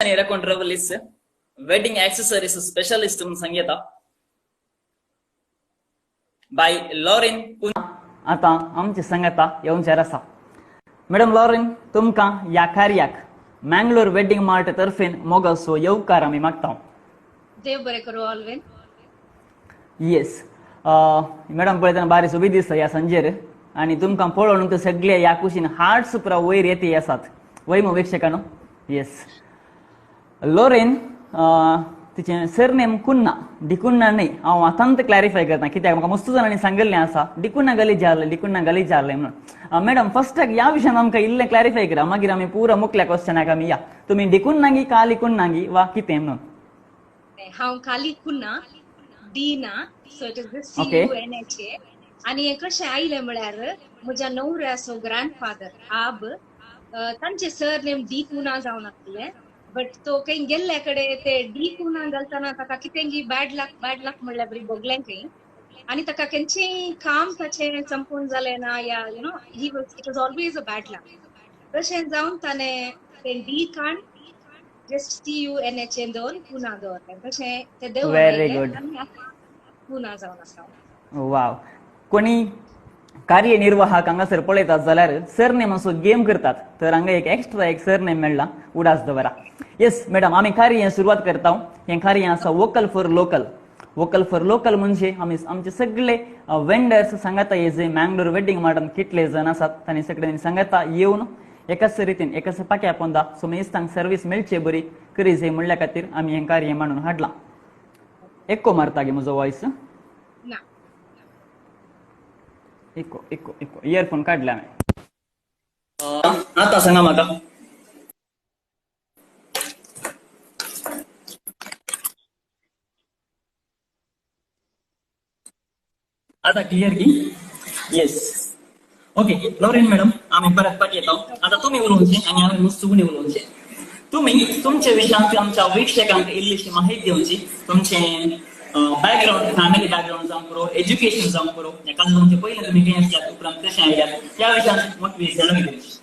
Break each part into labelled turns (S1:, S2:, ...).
S1: आणि record travels wedding accessories specialist म्हणून सांगितला बाय लॉरेन.
S2: आता आमचे संगता येऊन आसा. मॅडम लॉरेन तुमकां ह्या कार्याक मँगलोर वेडिंग मार्ट तर्फेन मोगासो येवकार आमी मागता.
S3: देव बरें करूं ऑलवेन.
S2: येस मॅडम पळयतना बारीच उबी दिसता ह्या संजेर आनी तुमकां पळोवन तर सगळे ह्या कुशीन हार्ट्स पुरा वयर येते आसात. वय मो वीक्षकांनो. येस लॉरेन तिचें सरनेम कुन्ना डिकुन्ना न्ही. हांव आतांत क्लॅरिफाय करता कित्याक म्हाका मस्त जाणांनी सांगिल्लें आसा डिकुन्ना गलीज जाल्लें म्हणून. मॅडम फस्टाक ह्या विशयान आमकां इल्लें क्लॅरिफाय करा मागीर आमी पुरो मुखल्या क्वेश्चनाक आमी या. तुमी डिकुन्नागी काली कुन्नागी वा कितें म्हणून.
S3: हांव काली कुन्ना डी ना सो इट इज CUNHA आनी कशें आयलें म्हळ्यार म्हज्या न्हवऱ्याचो ग्रँडफादर आब तांचे सरनेम डी कुना जावन आसलें बट तो खंय गेल्ले कडेन ते डी कुना घालतना ताका कितेंगी बॅड लक म्हणल्यार बरी भोगलें खंय आनी ताका खंयचेंय काम ताचें संपून जालें ना या you know it was always a bad luck. तशें जावन ताणें तें डी काण जस्ट CUNHA दवरून पुना दवरलें. तशें तें देव पुना जावन आसा.
S2: वाव. कोणी कार्यनिर्वाहक हांगासर पळयतात जाल्यार सरनेम असो गेम करतात तर हांगा एक एक्स्ट्रा एक सरनेम मेळ्ळा उडास दवरा. येस मॅडम आमी कार्य सुरवात करता. हें कार्य आसा vocal for local. Vocal for local म्हणजे आमी आमचे सगळे वेंडर्स सांगाता हे जे मँगलोर वेडिंग मार्टान कितले जण आसात तांणी सगळ्यांनी सांगाता येवन एकाच रितीन एकाच पाक्या पोंदा सो मेस्तांक सर्वीस मेळची बरी करी जे म्हणल्या खातीर आमी हें कार्य मांडून हाडलां. एक्को मारता गे म्हजो voice. Echo echo echo earphone काढला हांवें.
S1: आता सांगा म्हाका आता क्लियर की. येस ओके लॉरेन मॅडम आम्ही परत पाठी येतो. आता तुम्ही उलोवचे आणि आम्ही मुस्तुगुणी उलोवचे. तुम्ही तुमच्या विशयांची आमच्या वीक्षकांक इल्लीशी माहिती दिवची. तुमचे बॅकग्राऊंड फॅमिली बॅकग्राऊंड जावं पुरो एज्युकेशन जावं पुरो एका तुमचे पहिले तुम्ही कितें आसल्यात उपरांत कशें आयल्यात या विशयान मोठी जाणून घेवची.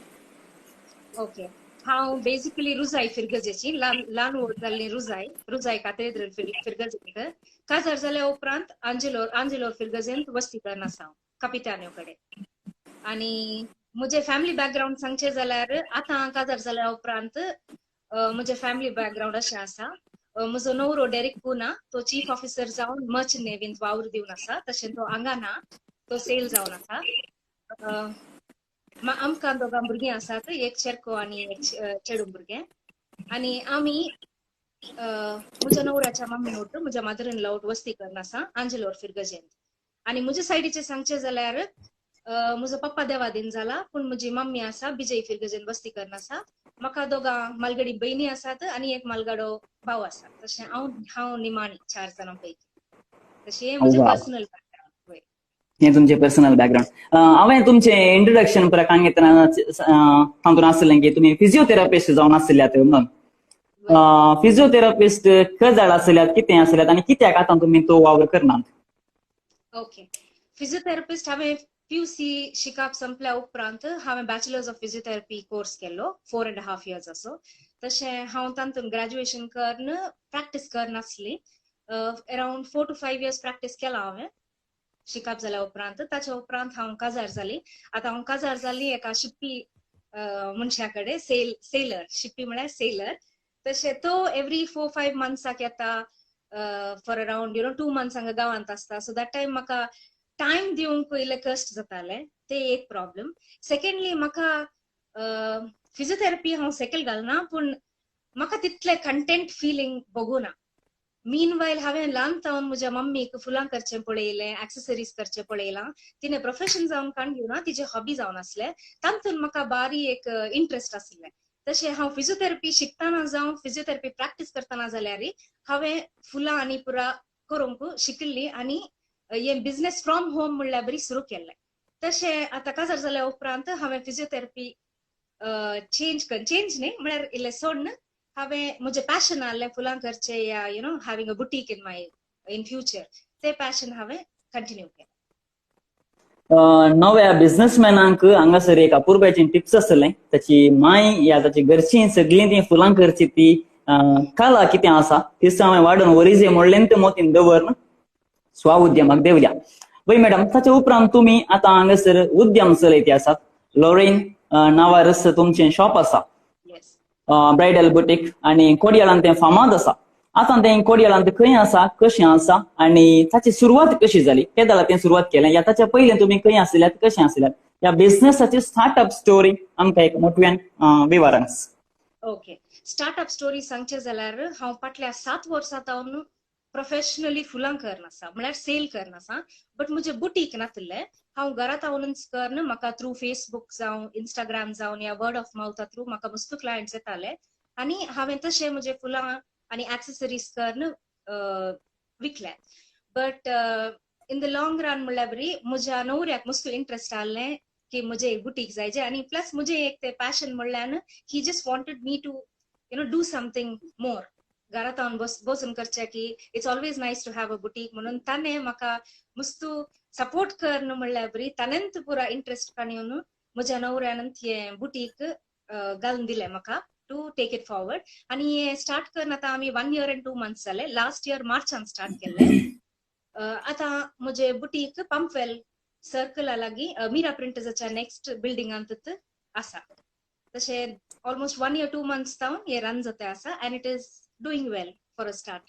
S3: ओके हांव बेसिकली रुजाई फिरगजेची ल्हान व्हड जाल्ली रुजाई कात्रेद्र फिरगजे काजार जाल्या उपरांत आंजेलोर फिरगजेंत वस्ती करून आसा कापितान्यो कडेन. आनी म्हजे फॅमिली बॅकग्राऊंड सांगचे जाल्यार आतां काजार जाल्या उपरांत म्हजे फॅमिली बॅकग्राऊंड अशें आसा. म्हजो न्हवरो डेरिक कुना तो चीफ ऑफिसर जावन मर्चंट नेवींत वावर दिवन आसा. तशें तो हांगा ना तो सेल जावन आसा. आमकां दोगां भुरगीं आसात एक चेडको आनी एक चेडूं भुरगें. आनी आमी म्हज्या न्हवऱ्याच्या मम्मी वट म्हज्या मदर इन लॉ वस्ती करून आसा आंजेलोर फिरगजेंत. आनी म्हजे सायडीचे सांगचे जाल्यार म्हजो पप्पा देवादीन जाला पूण म्हजी मम्मी आसा बिजय फिरगजेन वस्ती करून आसा. म्हाका दोगां मालगडी बहिणी आसात आनी एक मालगाडो भाव आसा. तशें हांव निमाणी 4 जाणां पैकी. तशें म्हजें पर्सनल बॅकग्राऊंड.
S2: हें तुमचें पर्सनल बॅकग्राऊंड. हांवें तुमचें इंट्रोडक्शन पळय सांगितना सांगून आसलें की तुमी फिजिओथेरपिस्ट जावन आसल्यात म्हणून. फिजिओथेरपिस्ट खंय जाड आसल्यात कितें आसल्यात आनी कित्याक आतां तुमी तो वावर करनात.
S3: ओके फिजिओथेरपिस्ट हांवें PUC शिकाप संपल्या उपरांत हांवें बॅचलर्स ऑफ फिजिओथेरपी कोर्स केलो 4.5 years असो. तशें हांव तातूंत ग्रॅज्युएशन करून प्रॅक्टीस करनासली. अरावंड 4 to 5 years प्रॅक्टीस केला हांवें शिकाप जाल्या उपरांत. ताच्या उपरांत हांव काजार जाली. आतां हांव काजार जाल्ली एका शिप्पी मनशा कडेन सेलर शिप्पी म्हळ्यार सेलर. तशें तो एवरी 4-5 months येता फॉर अरावंड 2 months हांगा गांवांत आसता. सो दॅट टायम म्हाका टायम दिवंक पयलें कश्ट जाताले ते एक प्रॉब्लेम. सेकंडली म्हाका फिजिओथेरपी हांव सेकल घालना पूण म्हाका तितलें कंटेंट फिलींग बगुना. मीनवायल हांवें ल्हान तावन म्हज्या मम्मीक फुलां करचें पळयलें एक्सेसरीज करचें पळयलां. तिणें प्रोफेशन जावन काण घेवना तिचें हॉबी जावन आसलें. तातूंत म्हाका बारी एक इंट्रस्ट आसलें. तशें हांव फिजिओथेरपी शिकतना जावं फिजिओथेरपी प्रॅक्टीस करतना जाल्यार हांवें फुलां आनी पुरा करूंक शिकिल्ली आनी हे बिझनेस फ्रॉम होम म्हणल्यार बरी सुरू केल्लें. तशें आतां काजार जाल्या उपरांत हांवें फिजिओथेरपी चेंज न्ही म्हळ्यार इल्लें सोडून हांवें म्हजें पॅशन आहलें फुलां करचें या having a boutique in future ते पॅशन हांवें कंटिन्यू केलें.
S2: नव्या बिझनेसमॅनांक हांगासर एक अपुरबायेचें टिप्स आसलें. ताची माय या ताची घरचीं सगळीं ती फुलां करची ती कला कितें आसा तिसरा हांवें वाडोवन वरिजे म्हणलें ते मोतीन दवरन स्व उद्यमाक देवल्या. वय मॅडम ताचे उपरांत तुम्ही आता हांगासर उद्यम चलयते आसात. लॉरेन नावारस तुमचें शॉप आसा,
S3: येस.
S2: ब्रायडल बुटीक, आणि कोडयाळान तें फामाद आसा. आता तें कोडयाळान खंय आसा, कशें आसा, आणि ताची सुरवात कशी जाली, केदाला तें सुरवात केलें, या ताच्या पयलीं तुम्ही खंय आसल्यात, कशें आसल्यात, या बिझनेसाची स्टार्टअप स्टोरी आमकां एक मोठव्यान विवरांस.
S3: ओके, स्टार्टअप स्टोरी सांगचे जाल्यार हांव फाटल्या 7 वर्सां सावन प्रोफेशनली फुलां करनासा, म्हळ्यार सेल करनासा, बट म्हजे बुटीक नासले. हांव घरात रावनूच करन, म्हाका थ्रू फेसबुक जावं इंस्टाग्राम जावं या वर्ड ऑफ माउथा थ्रू म्हाका मस्त क्लायंट्स येताले, आनी हांवें तशें म्हजे फुलां आनी एक्सेसरीज करन विकले. But in the long run म्हणल्यार बरी म्हज्या नवऱ्याक मस्त इंटरेस्ट आहलें की म्हजे एक बुटीक जायचे, आनी प्लस म्हजे एक ते पॅशन म्हणल्यार he just wanted me to do something more. घरात रावन बसून करचे की it's always nice to have a boutique, म्हणून ताणें म्हाका मस्त सपोर्ट करन म्हणल्यार बरी, ताणेंत पुरा इंटरेस्ट काडून म्हज्या नवऱ्यान हें बुटीक घालून दिलें म्हाका टू टेक इट फॉरवर्ड. आनी हें स्टार्ट करून आतां आमी 1 year and 2 months जाले. लास्ट इयर मार्चान स्टार्ट केल्लें. आतां म्हजे बुटीक पंपवेल सर्कला लागीं मीरा प्रिंटर्साच्या नेक्स्ट बिल्डिंगांत आसा. तशें ऑलमोस्ट 1 year 2 months जावन हें रन जाता आसा, and it is doing well for a start.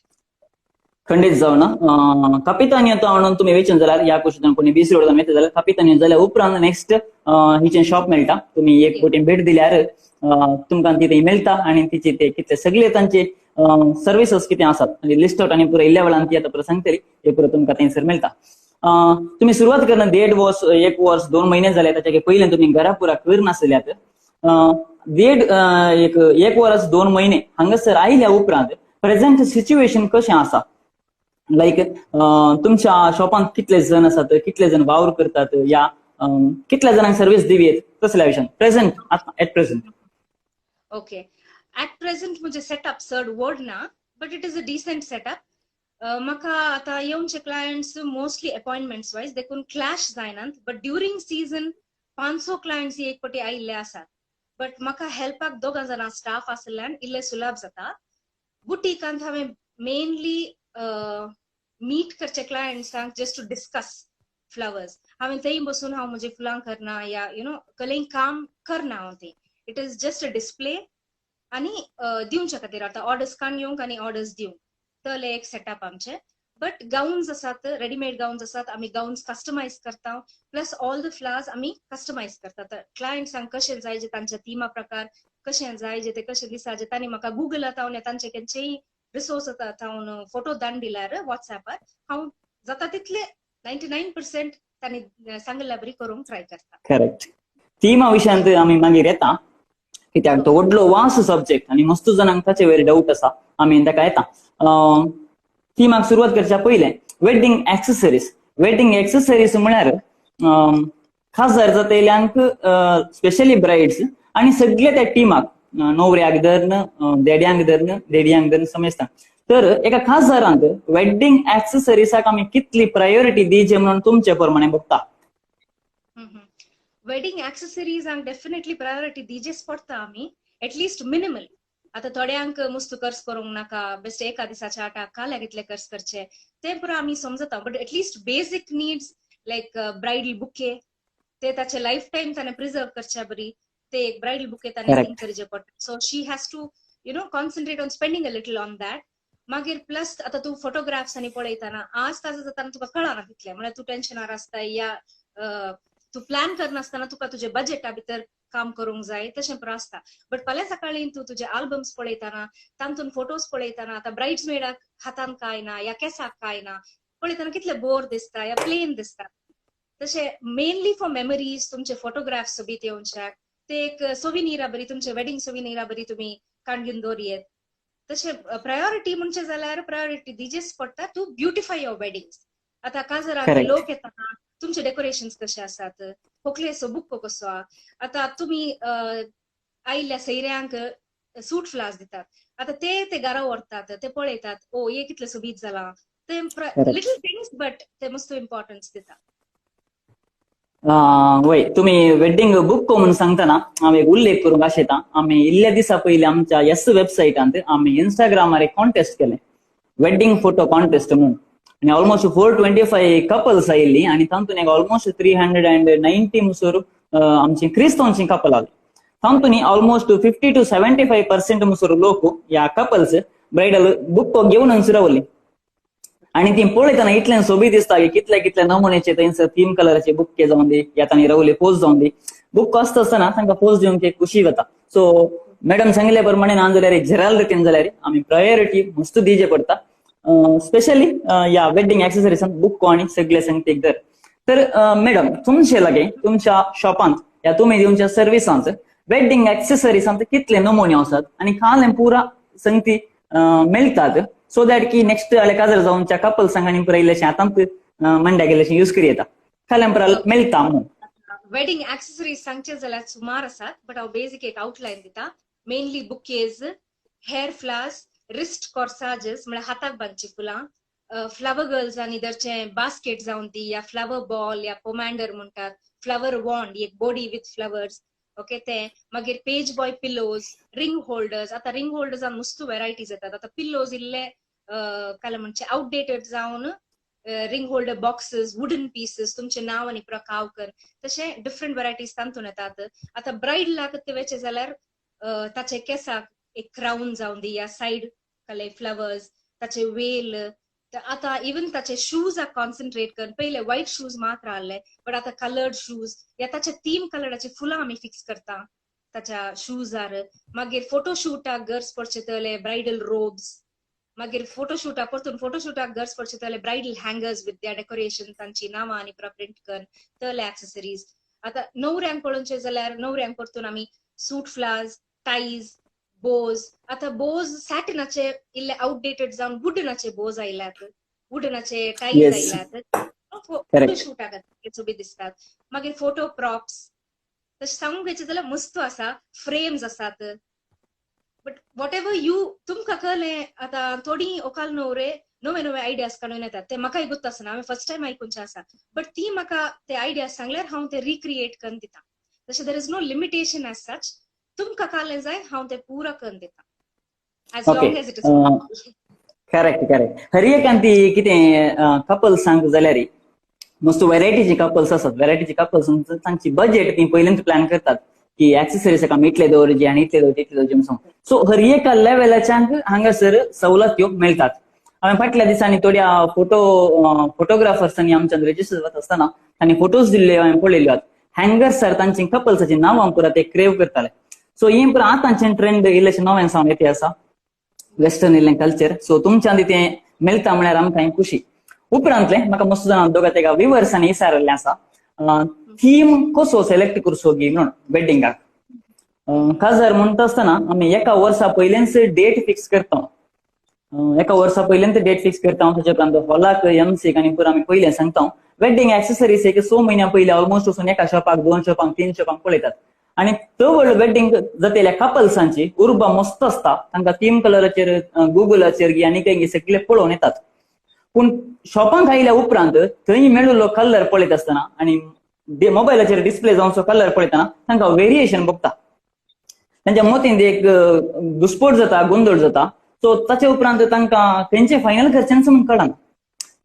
S2: खंडीत जावना कापितानी येता म्हणून तुम्ही वेचून जाल्यार या कुशीतून कोणी बीस रोडान येता जाल्यार कापितानी जाल्यार उपरांत नेक्स्ट हिचें शॉप मेळटा. तुम्ही एक कोटी भेट दिल्यार तुमकां तिथे मेळटा, आणि तिचे ते कितले सगळे तांचे सर्विसेस कितें आसात म्हणजे लिस्ट आउट आनी पुरो इल्ल्या वेळान ती आतां पुरो सांगतली, हे पुरो तुमकां थंयसर मेळटा. तुम्ही सुरवात करना 1.5 वर्स 1 वर्स 2 महिने जाले, ताच्या पयलीं तुम्ही घरा पुरा करनासल्यात. 1 वर्स 2 महिने हांगासर आयल्या उपरांत प्रेझेंट सिच्युएशन कशें आसा, लाईक तुमच्या शॉपान कितले जण आसात, कितले जण वावर करतात, या कितल्या जणांक सर्व्हिस दिवी, तसल्या विशयान present at present.
S3: Okay, at present म्हणजे सेटअप चड व्हड ना, but it is a decent setup. म्हाका आतां येवनचे क्लायंट्स मोस्टली अपॉइंटमेंट्स वायज देखून क्लॅश जायनात, बट ड्युरींग सीझन 500 क्लायंट्स एक पटी आयिल्ले आसात. बट म्हाका हेल्पाक 2 जाणां स्टाफ आसल्यान इल्लें सुलभ जाता. बुटीकांत हांवें मेनली मीट करचे क्लायंट्सांक जस्ट टू डिस्कस फ्लावर्स. हांवें थंय बसून हांव म्हजे फुलां करना या कलेन काम करना हांव थंय. It is just a display आनी दिवचे खातीर आतां ऑर्डर्स काडून येवंक आनी ऑर्डर्स दिवंक, तले एक सेटअप आमचे. बट गाउन्स आसात, रेडीमेड गाउन्स आसात, आमी गाउन्स कस्टमायज करता, प्लस ऑल द फ्लावर्स आमी कस्टमायज करतात. क्लायंट्सांक कशें जाय जे तांच्या थिमा प्रकार कशें जाय जे ते कशें दिसा जे तांणी म्हाका गुगलांत हांव तांचे खंयचेय रिसोर्स हांव फोटो धाडून दिल्यार व्हॉट्सएपार हांव जाता तितले 99% तांणी सांगल्या बरी करूंक ट्राय करता.
S2: करेक्ट. थिमा विशयांत आमी मागीर येता, कित्याक तो व्हडलो वास सब्जेक्ट आनी मस्त जाणांक ताचे वयर डाऊट आसा, आमी ताका येता. थिमाक सुरवात करच्या पयलें वेडिंग एक्सेसरीज. वेडिंग एक्सेसरीज म्हळ्यार खासदार जातयल्यांक स्पेशली ब्राइड्स आनी सगळे त्या टिमाक नवऱ्याक धरन देडयांक धरन समजता. तर एका खासदारांक वेडिंग एक्सेसरीजाक आमी कितली प्रायोरिटी दिवचे म्हणून तुमचे प्रमाणे बघता?
S3: वेडिंग एक्सेसरीजांक डेफिनेटली प्रायोरिटी दिजेच पडटा आमी, एटलिस्ट मिनिमल. आता थोड्यांक मस्त कर्ज करूंक नाका, बेस्ट एका दिसाच्या आटाक काल्या कितले कर्ज करचे ते पुरो आमी समजता. But at least basic needs like bridal bouquet ते ताचे लायफ टाइम ताणें प्रिजर्व करचे बरी, ते एक ब्रायडल बुके ताणें थिंक करचे पडटा. So she has to concentrate on spending a little on that. मागीर प्लस आता तू फोटोग्राफ्स आनी पळयतना आज ताजो जाताना तुका कळना तितलें, म्हळ्यार तू टेन्शनार आसता या तू प्लॅन करनासतना तुका तुजे बजेटा भितर काम करूंक जाय तशें पुरो आसता. बट फाल्यां सकाळीं तू तुजे आल्बम्स पळयतना तातूंत फोटोज पळयतना आतां ब्राइड्स मेडाक हातान काय ना या केसाक काय ना पळयतना कितले बोर दिसता या प्लेन दिसता. तशें मेनली फॉर मेमरीज तुमचे फोटोग्राफ्स बीन येवनशाक ते एक सोविनिरा बरी तुमचे वेडिंग सोविनिरा बरी तुमी काडून दवरियेत. तशें प्रायोरिटी म्हणचे जाल्यार प्रायोरिटी दिजेच पडटा टू ब्युटिफाय युअर वेडिंग्स. आतां काजराक लोक येतना तुमचे डेकोरेशन्स कशे आसात, खोकलेचो बुक्को कसो आहा, आतां तुमी आयिल्ल्या सैऱ्यांक सूट फ्लावर्स दितात, आतां ते घरा व्हरतात, ते पळयतात ओ हे कितले सोबीत जाला, ते लिटल थिंग्स बट ते मस्त इम्पॉर्टन्स दितात.
S2: वय तुम्ही वेडिंग बुक म्हणून सांगताना आम्ही एक उल्लेख करूंक आशेता आम्ही इल्ल्या दिसा पयलीं आमच्या येस वेबसायटांत आम्ही इंस्टाग्रामार एक कॉन्टेस्ट केले वेडिंग फोटो कॉन्टेस्ट म्हणून आणि ऑलमोस्ट 425 कपल्स आयिल्ली आणि तातूंत एक ऑलमोस्ट 390 मुसोर आमची क्रिस्तांवची कपल आली तातूंत ऑलमोस्ट 50 to 75% मुसोर लोक या कपल्स ब्रायडल बुक घेऊन रावली आणि ती पळयतना इतल्यान सोबी दिसता की कितल्या कितल्या नमुन्याचे थंयसर थीम कलराचे बुक्के जावन दी येतानी रावले पोज जावन दी बुक आसता आसतना तांकां पोज दिवंक एक खुशी जाता सो मॅडम सांगिल्ल्या प्रमाणे ना जाल्यार झेराल रितीन जाल्यार आमी प्रायोरिटी मस्त दिवचे पडटा स्पेशली या वेडिंग एक्सेसरीजांत बुक आणि सगळे संगतीक दर तर मॅडम तुमचे लागे तुमच्या शॉपांत या तुमी दिवच्या सर्विसांत वेडिंग एक्सेसरीजांत कितले नमुने आसात आणि काल पुरा संगती मेळटात सो दॅट की नेक्स्ट काजर जाऊनच्या कपल सांगानी पुरयलेशें आतां मंड्या गेल्लेशें यूज करी येता खाल्यां पुरा मेळटा म्हणून
S3: वेडिंग एक्सेसरीज सांगचे जाल्यार सुमार आसात बट हांव बेसिक एक आउटलायन दिता mainly bouquets hair flowers wrist corsages म्हळ्यार हाताक बांदची फुलां फ्लावर गर्ल्स आनी इधरचे बास्केट जावन ती या फ्लावर बॉल या पोमॅन्डर म्हणटात फ्लावर वॉन्ड एक बॉडी विथ फ्लावर्स ओके ते मागीर page boy pillows ring holders आता रिंग होल्डर्सान मस्त व्हरायटीज येतात आता पिलोज इल्ले काय म्हणजे आउटडेटेड जावन ring holder boxes wooden pieces तुमचे नाव आनी प्रकावकर तसे डिफरंट व्हरायटीज तांतून येतात आता ब्रायडलाक ते वेचे जाल्यार ताचे केसाक एक क्राउन जावन दी या साइड कले फ्लावर्स ताचे वेल आता इवन ताचे शूज कॉन्सन्ट्रेट कर पहिले व्हाईट शूज मात्र आले बट आता कलर्ड शूज या ताचे 3 कलराचे फुलां आम्ही फिक्स करता ताच्या शूजार मागीर फोटोशूटाक गर्ल्स पडचेतले ब्रायडल रोब्स मागीर फोटोशूटाक परतून फोटोशूटाक गर्ल्स पडचेतले ब्रायडल हँगर्स विथ त्या डेकोरेशन तांची नावां आनी प्रिंट कर तले एक्सेसरीज आता न्हवऱ्यांक पळोवचे जाल्यार न्हवऱ्यांक परतून आमी सूट फ्लावर्स टाईज बोज आता बोज सॅटिनाचे इल्ले आउटडेटेड जावन वुडनाचे बोज आयल्यात वुडनाचे टाईज आयल्यात फोटोशूटाक बी दिसतात मागीर फोटो प्रॉप्स तशें सांगूंक वयचे जाल्यार मस्त आसा फ्रेम्स आसात बट वॉट एव्हर यू तुमकां कळ्ळें आता थोडी ओकाल नवरे नवे नवे आयडियाज काडून येतात ते म्हाकाय गुर्त आसना हांवें फर्स्ट टायम आयकुनचे आसा बट ती म्हाका ते आयडियाज सांगल्यार हांव ते रिक्रिएट करून दिता तशें there is no limitation as such तुमकां काले जाय हांव ते पूरा करून दिता as long as it is
S2: correct हर एकांती कितें कपल्स सांग जाल्यार मस्त व्हरायटीचे कपल्स आसात व्हरायटीचे कपल्स तांची बजेट ती पयलींच प्लॅन करतात की एक्सेसरीज आमी इतले दवरचे आनी इतले दवरचे इतले दवरचे म्हणून सो हर एका लेवलाच्यांक हांगासर सवलत्यो मेळटात हांवें फाटल्या दिसांनी थोड्या फोटोग्राफर्सांनी आमच्यान रजिस्टर जाता आसतना तांणी फोटोज दिल्ले हांवें पळयल्यो हँगर्सार तांची कपल्साची नांवां पुरा ते क्रेव करताले सो ही पुरा आतांचे ट्रेंड इल्लेशें नवें जावन येते आसा वेस्टर्न इल्लें कल्चर सो तुमच्यान ते मेळटा म्हळ्यार आमकां खुशी उपरांतले म्हाका मस्त जाणां दोगा तेगा विवर्सांनी विचारलें आसा थीम कसो सिलेक्ट करचो गी म्हणून वेडिंगाक काजर म्हणटा आसतना आमी एका वर्सा पयलेंच डेट फिक्स करता एका वर्सा पयलेंच डेट फिक्स करता ताचे उपरांत हॉलाक एमसीक आनी पुरो आमी पयलें सांगता वेडिंग एक्सेसरीज एक 6 म्हयन्या पयलीं ऑलमोस्ट वचून एका शॉपाक 2 शॉपाक 3 शॉपाक पळयतात आणि चवळ वेडिंग जातेल्या कपल्सांची उर्बा मस्त असता तांकां थीम कलराचेर गुगलाचेर आनी काही सगळे पळोवन येतात पूण शॉपांक आयल्या उपरांत थंय मेळिल्लो कलर पळयत आसतना आणि मोबायलाचेर डिस्प्ले जावनचो कलर पळयतना तांकां वेरिएशन भोगता तांच्या मतीन एक घुसपट जाता गोंधळ जाता सो ताचे उपरांत तांकां तेंचे फायनल करचेंच म्हूण कळना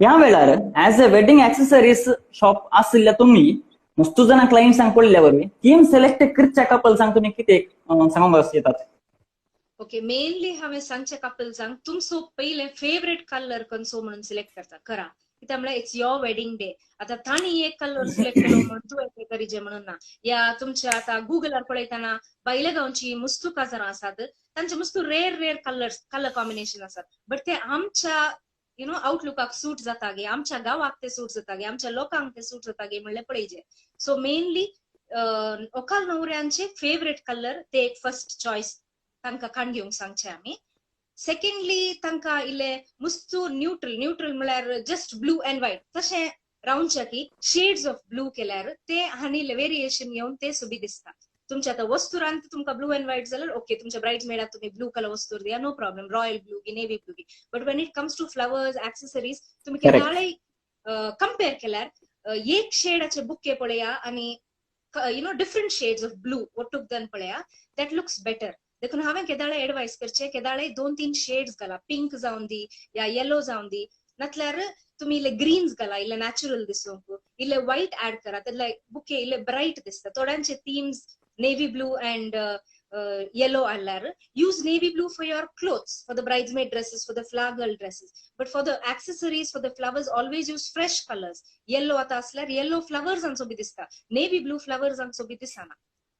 S2: ह्या वेळार as a wedding accessories shop आसल्या तुमी मस्त जाणां क्लायंट्सांक पळयल्या वरवीं थीम सिलेक्ट करच्या कपल्सांक तुमी कितें सांगूंक येतात
S3: ओके मेनली हांवें सांगचे कपल्सांक तुमचो पयले फेवरेट कलर खंयचो म्हणून सिलेक्ट करता करा कित्याक म्हळ्यार इट्स युअर वेडिंग डे आता तांणी एक कलर सिलेक्ट केलो म्हणून तूं एक करीजे म्हणून ना या तुमच्या आता गुगलार पळयतना भायल्या गांवची मस्त काजारां आसात तांचे मस्त रेर कलर कॉम्बिनेशन आसात बट ते आमच्या आउटलुकाक सूट जाता गे आमच्या गावाक ते सूट जाता गे आमच्या लोकांक ते सूट जाता गे म्हणले पळयजे सो मेनली ओकाल नवऱ्यांचे फेवरेट कलर ते एक फर्स्ट चॉईस तांकां काण घेवंक सांगचे आमी सेकंडली तांकां इल्ले मस्त न्यूट्रल म्हळ्यार जस्ट ब्लू अँड व्हाईट तशें रावंचे की शेड्स ऑफ ब्लू केल्यार ते आनी वेरिएशन येवन ते सुबी दिसता तुमच्या आता वस्तुरांत तुमकां ब्लू अँड व्हाईट जाल्यार ओके तुमच्या ब्राइड मेडाक तुम्ही ब्लू कलर वस्तूर दिया नो प्रॉब्लेम रॉयल ब्लू की नेव्ही ब्लू की but when it comes to flowers accessories तुम्ही केन्नाय कम्पेअर केल्यार एक शेडाचे बुके पळया आणि डिफरंट शेड्स ऑफ ब्लू ಒಟ್ಟುಗ್ದನ್ पळया दॅट लुक्स बेटर देखून हांवें केदाळे एडवायस करचे केदाळे 2-3 शेड्स घाला पिंक जावन दी या येलो जावन दी नातल्यार तुम्ही इल्ले ग्रीन्स घाला इल्ले नॅचरल दिसूंक इल्ले व्हाईट ऍड करा त्यातले बुके इल्ले ब्राईट दिसता थोड्यांचे themes navy blue and yellow allar use navy blue for your clothes for the bridesmaid dresses for the flower girl dresses but for the accessories for the flowers always use fresh colors yellow ata aslar yellow flowers anso bhi dista navy blue flowers anso bhi disana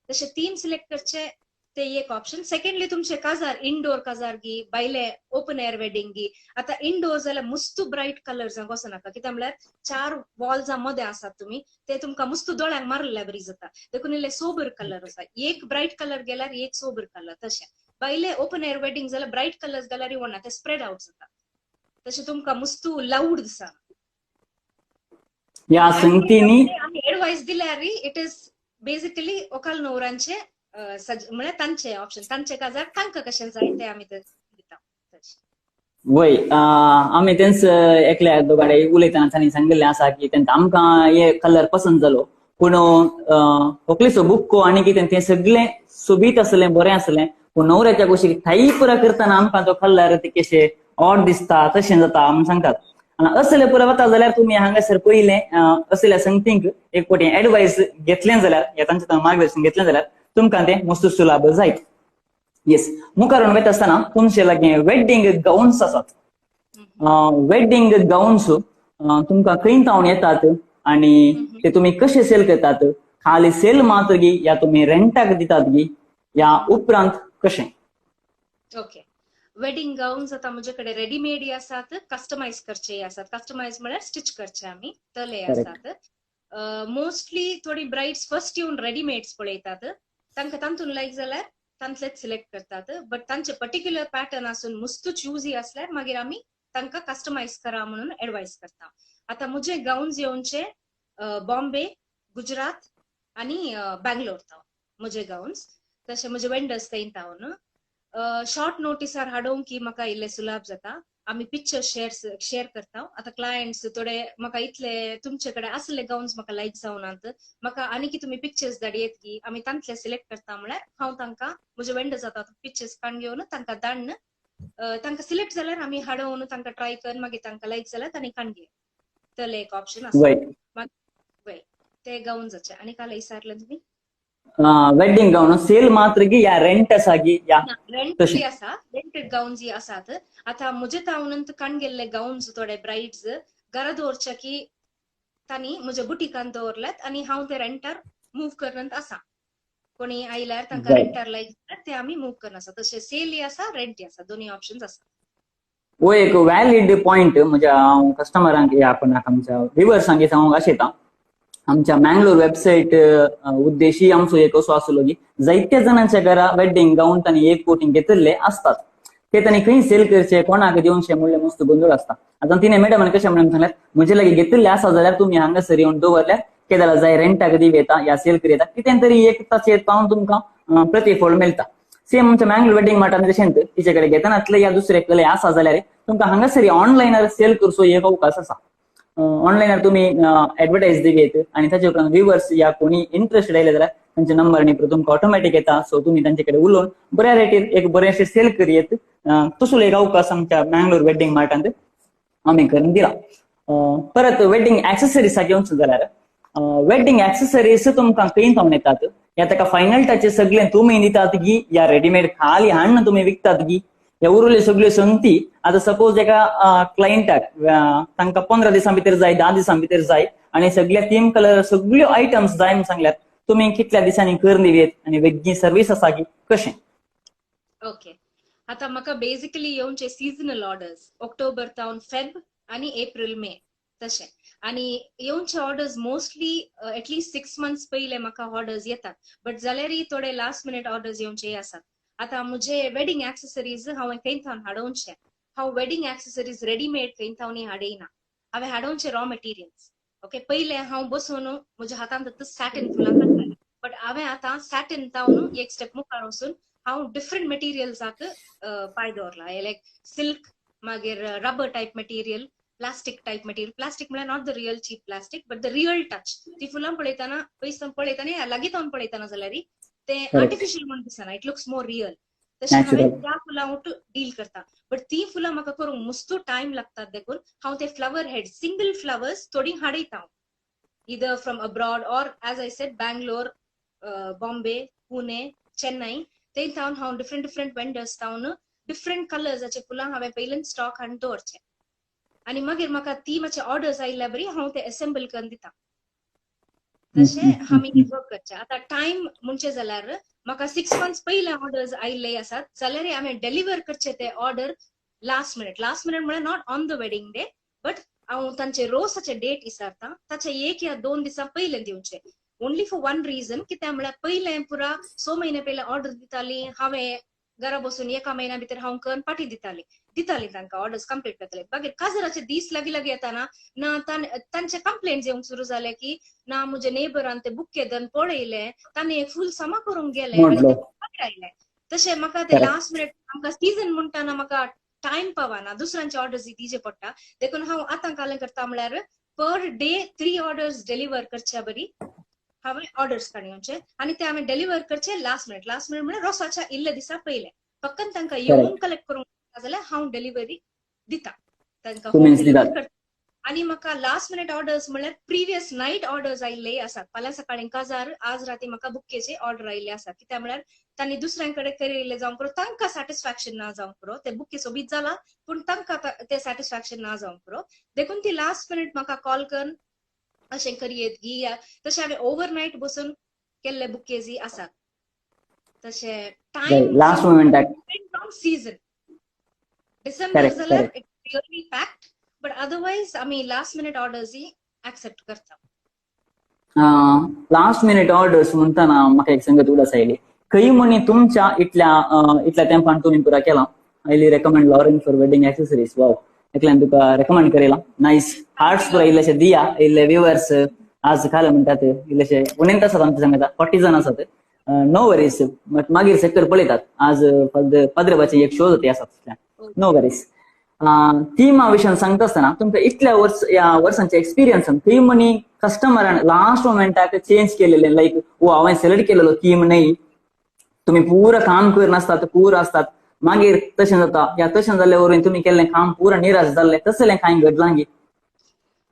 S3: तसे तीन select करचे ते एक option secondly तुमचे काजार indoor काजार गी बायले ओपन एअर वेडिंग गी आता इंडोर जाल्यार मुस्तू ब्राईट कलर्स वचनाका कित्याक म्हळ्यार 4 वॉल्स मध्ये आसात तुम्ही ते तुमकां मुस्तू दोळ्यांक मारल्या बरी जाता देखून इल्ले सोबर कलर आसा एक ब्राईट कलर गेल्यार एक सोबर कलर तशें बायले ओपन एअर वेडिंग जाल्यार ब्राईट कलर्स गेल्यार इवना ते स्प्रेड आउट जाता तशें तुमकां मुस्तू लाऊड दिसना
S2: या संगतीनी
S3: आमी एडवायस दिल्यार इट इज बेसिकली ओकाल नवरांचे म्हळ्यार तांचे ऑप्शन तांचे काजार तांकां कशें जाय ते आमी दिता
S2: वय आमी तेंच एकल्या दोगाडे उलयतना तांणी सांगिल्लें आसा की तेंकां आमकां हे कलर पसंत जालो पूण होकलेचो बुक्को आनी कितें तें सगळें सोबीत आसलें बरें आसलें पूण न्हवऱ्याच्या कुशीक थाई पुरा करतना आमकां तो कलर ते कशें ऑड दिसता तशें जाता म्हूण सांगतात आनी असलें पुरा वता जाल्यार तुमी हांगासर पयलें असल्या संगतींक एक फावटी एडवायस घेतलें जाल्यार या तांचें मार्गदर्शन घेतलें जाल्यार तुमकां तें मस्त सुलभ जायत येस मुखार वयता आसतना तुमचे लागीं वेडिंग गाउन्स आसात वेडिंग गाउन्स तुमकां खंय तावन येतात आनी ते तुमी कशे सेल करतात खाली सेल मात्र गी या तुमी रेंटाक दितात गी या उपरांत कशें
S3: ओके वेडिंग गाउन्स आता म्हजे कडेन रेडीमेड आसात कस्टमाइज करचे आसात कस्टमाइज म्हळ्यार स्टिच करचे आमी तले आसात मोस्टली थोडी ब्राइड्स फर्स्ट येवन रेडीमेड्स पळयतात तांकां तांतून लायक जाल्यार तांतलेच सिलेक्ट करतात बट तांचे पर्टिक्युलर पॅटर्न आसून मुस्तू चूजी असल्यार मागीर आमी तांकां कस्टमाइज करा म्हणून एडवायस करता आता म्हजे गाउन्स येवचे बॉम्बे गुजरात आनी बँगलोर तावन म्हजे गाउन्स तशें म्हजे वेंडर्स थंय तावन शॉर्ट नोटिसार हाडूंक की म्हाका इल्ले सुलभ जाता आमी पिक्चर शेअर करता आता क्लायंट्स थोडे म्हाका इतले तुमचे कडेन असले गाउन्स म्हाका लायक जावनात म्हाका आनी की तुमी पिक्चर्स धाडयेत की आमी तांतले सिलेक्ट करता म्हळ्यार हांव तांकां म्हजे वेंडर जाता पिक्चर्स काडून घेवन तांकां धाडन तांकां सिलेक्ट जाल्यार आमी हाडोवन तांकां ट्राय करून मागीर तांकां लायक जाल्यार तांणी काडून घे तले एक ऑप्शन आसा ते गाउन्साचे आनी काल विचारलें तुमी
S2: वेडिंग गाउन सेल मात्र गी या रेंट आसा गी या
S3: रेंट आसा रेंटेड गाउन्स आसात आता म्हजे तावनंत काण गेल्ले गाउन्स थोडे ब्राइड्स घरा दवरच्या की तांणी म्हज्या बुटिकान दवरल्यात आनी हांव ते रेंटार मूव करनंत आसा कोणी आयल्यार तांकां रेंटार लायक जाल्यार ते आमी मूव करन आसा तशें सेल आसा रेंट आसा दोनी ऑप्शन्स आसा
S2: वो एक वॅलिड पॉइंट म्हज्या हांव कस्टमरांक या कोणाक आमच्या व्ह्युअर्सांक सांगूंक आशेता आमच्या मँगलोर वेबसायट उद्देशी आमचो एक असो आसलो की जायत्या जणांच्या घरा वेडिंग गाउन तांणी एक कोटींग घेतिल्ले असतात ते तांणी खंय सेल करचे कोणाक दिवनशे म्हणले मस्त गोंधळ आसता आता तिने मॅडमांनी कशें म्हणून सांगल्यार म्हजे लागीं घेतिल्ले आसा जाल्यार तुमी हांगासर येवन दवरल्यार केदाला जाय रेंटाक दिव येता या सेल करी येता कितें तरी एक ताचेर पावन तुमकां प्रतिफळ मेळटा सेम आमच्या मँगलोर वेडिंग मार्टान तशेंच तिचे कडेन घेतनातले या दुसरे कले आसा जाल्यार तुमकां हांगासर ऑनलायनार सेल करचो एक अवकाश आसा ऑनलायनार तुम्ही ऍडव्हर्टायज दिवेत आणि ताचे उपरांत व्ह्युअर्स या कोणी इंटरेस्टेड आयले जाल्यार तांचे नंबर आणि तुमकां ऑटोमॅटिक येता सो तुम्ही तांचे कडेन उलोवन बऱ्या रेटीर एक बरेंशें सेल करियेत तसो एक अवकाश आमच्या मँगलोर वेडिंग मार्टांत आमी करून दिला परत वेडिंग एक्सेसरीज घेवंक जाल्यार वेडिंग एक्सेसरीज तुमकां खंय पावन येतात या ताका फायनल टच सगळे तुम्ही दितात गी या रेडीमेड खाली हाडून तुम्ही विकतात गी ह्या उरल्यो सगळ्यो संगती आता सपोज एका क्लायंटाक तांकां 15 दिसां भितर जाय 10 दिसां भितर जाय आनी सगळ्या थीम कलर सगळ्यो आयटम्स जाय म्हण सांगल्यार तुम्ही कितल्या दिसांनी करून दिवेत आनी वेगळी सर्वीस आसा की कशें
S3: ओके आता म्हाका बेसिकली येवचे सीजनल ऑर्डर्स ऑक्टोबर तावन फेब आनी एप्रिल मे तशें आनी येवचे ऑर्डर्स मोस्टली एटलीस्ट 6 मंथ्स पयले म्हाका ऑर्डर्स येतात बट जाल्यारय थोडे लास्ट मिनिट ऑर्डर्स येवचे आसात आता मुझे वेडिंग एक्सेसरीज हांवें खंय थावन हाडोवचे हांव वेडिंग एक्सेसरीज रेडीमेड खंय थावनी हाडयना हांवें हाडोवचे रॉ मटेरियल्स ओके पयले हांव बसून म्हज्या हातान सॅटिन फुलां करतालें बट हांवें आतां सॅटिन थावन एक स्टेप मुखार वचून हांव डिफरंट मटेरियल्साक पांय दवरला लायक सिल्क मागीर rubber type material plastic type material plastic म्हळ्यार not the real cheap plastic but the real touch ती फुलां पळयतना पयस पळयतना लागीं जावन पळयतना जाल्यार ते
S2: Correct.
S3: आर्टिफिशियल म्हणून दिसना इट लुक्स मोर रियल तशें
S2: Natural.
S3: हांवें त्या फुलां डील करता बट ती फुलां म्हाका करूंक मस्तू टायम लागतात देखून हांव ते फ्लावर हेड सिंगल फ्लावर्स थोडी हाडयता either from abroad or as I said Bangalore, Bombay, Pune, Chennai ते जावन हांव डिफरंट वेंडर्स जावन डिफरंट कलर्साचे फुलां हांवें पयलीं स्टॉक हाडून दवरचे आनी मागीर म्हाका ती मातशे ऑर्डर्स आयल्या बरी हांव ते असेंबल करून दिता तशें आमी वर्क करचे आतां टायम म्हणचे जाल्यार म्हाका 6 months पयले ऑर्डर्स आयिल्ले आसात जाल्यार हांवें डेलिव्हर करचे ते ऑर्डर लास्ट मिनिट म्हळ्यार not on the wedding day but हांव तांचे रोसाचे डेट विचारता ताचे 1 या 2 दिसा पयले दिवचे ओनली फॉर वन रिजन कित्याक म्हळ्यार पयले पुरा 6 महिने पयले ऑर्डर दिताली हांवें घरा बसून 1 महिन्या भितर हांव करून पाठी दिताली तांकां ऑर्डर्स कंप्लीट करतले मागीर काजराचे दीस लागीं येताना ना तांचे कंप्लेंट्स येवंक सुरू जाले की ना म्हजे नेबरान ते बुके दन पळयले तांणी एक फूल समा करूंक गेले आनी ते मागीर आयले तशें म्हाका ते लास्ट मिनिट आमकां सीजन म्हणटाना म्हाका टायम पावना दुसऱ्यांचे ऑर्डर्स दिवचे पडटा देखून हांव आतां कालें करता म्हळ्यार पर डे 3 ऑर्डर्स डेलिव्हर करच्या बरी हांवें ऑर्डर्स काडूचे आनी ते हांवें डेलिव्हर करचे लास्ट मिनिट म्हळ्यार रोसाच्या इल्ले दिसा पयले फक्त तांकां येवन कलेक्ट करूंक जाल्यार हांव डिलिव्हरी दिता तांकां होम डिलिव्हरी करता आनी म्हाका लास्ट मिनिट ऑर्डर्स म्हळ्यार प्रिवियस नायट ऑर्डर्स आयिल्ले आसात फाल्यां सकाळीं काजार आज राती म्हाका बुकेचे ऑर्डर आयिल्ले आसात कित्याक म्हळ्यार तांणी दुसऱ्यां कडेन करिल्ले जावं पुरो तांकां सॅटिस्फॅक्शन ना जावं पुरो ते बुके सोबीत जाला पूण तांकां ते सॅटिस्फॅक्शन ना जावं पुरो देखून ती लास्ट मिनिट म्हाका कॉल करून अशें करियेत घिया तशें हांवें ओवरनायट बसून केल्ले बुकेजी आसात तशें टायम
S2: लास्ट मोमेंटाक
S3: सीजन डिसेंबर जाल्यार रियली पॅक्ड बट अदरवायज आमी लास्ट मिनिट ऑर्डर्स ऍक्सेप्ट करता
S2: लास्ट मिनिट ऑर्डर्स म्हणताना म्हाका एक संगत उलस आयली खंय म्हणी तुमच्या इतल्या तेंपान तुमी पुरा केला आयली recommend Lauren for wedding accessories wow एकल्यान तुका रेकमेंड करेला नायस हार्ट्स पुरा इल्लेशे दिया इल्ले व्ह्युअर्स आज खाले म्हणटात इल्लेशे उणेंत आसात आमच्या सांगता 40 जण आसात नो वरीज बट मागीर सेक्टर पळयतात आज पद्रबाचे एक शो ते आसात नो वरीज थीमा विशयान सांगता आसतना तुमकां इतल्या वर्सांचे एक्सपिरियन्सान थंय म्हणी कस्टमरान लास्ट मोमेंटाक चेंज केलेले लायक हांवें सिलेक्ट केलेलो थीम न्हय तुम्ही पुरा काम करनासतात पुरा आसतात मागीर तशें जाता या तशें जाल्ले वरून तुम्ही केल्लें काम पुरा निराश जाल्लें तसलें कांय घडलां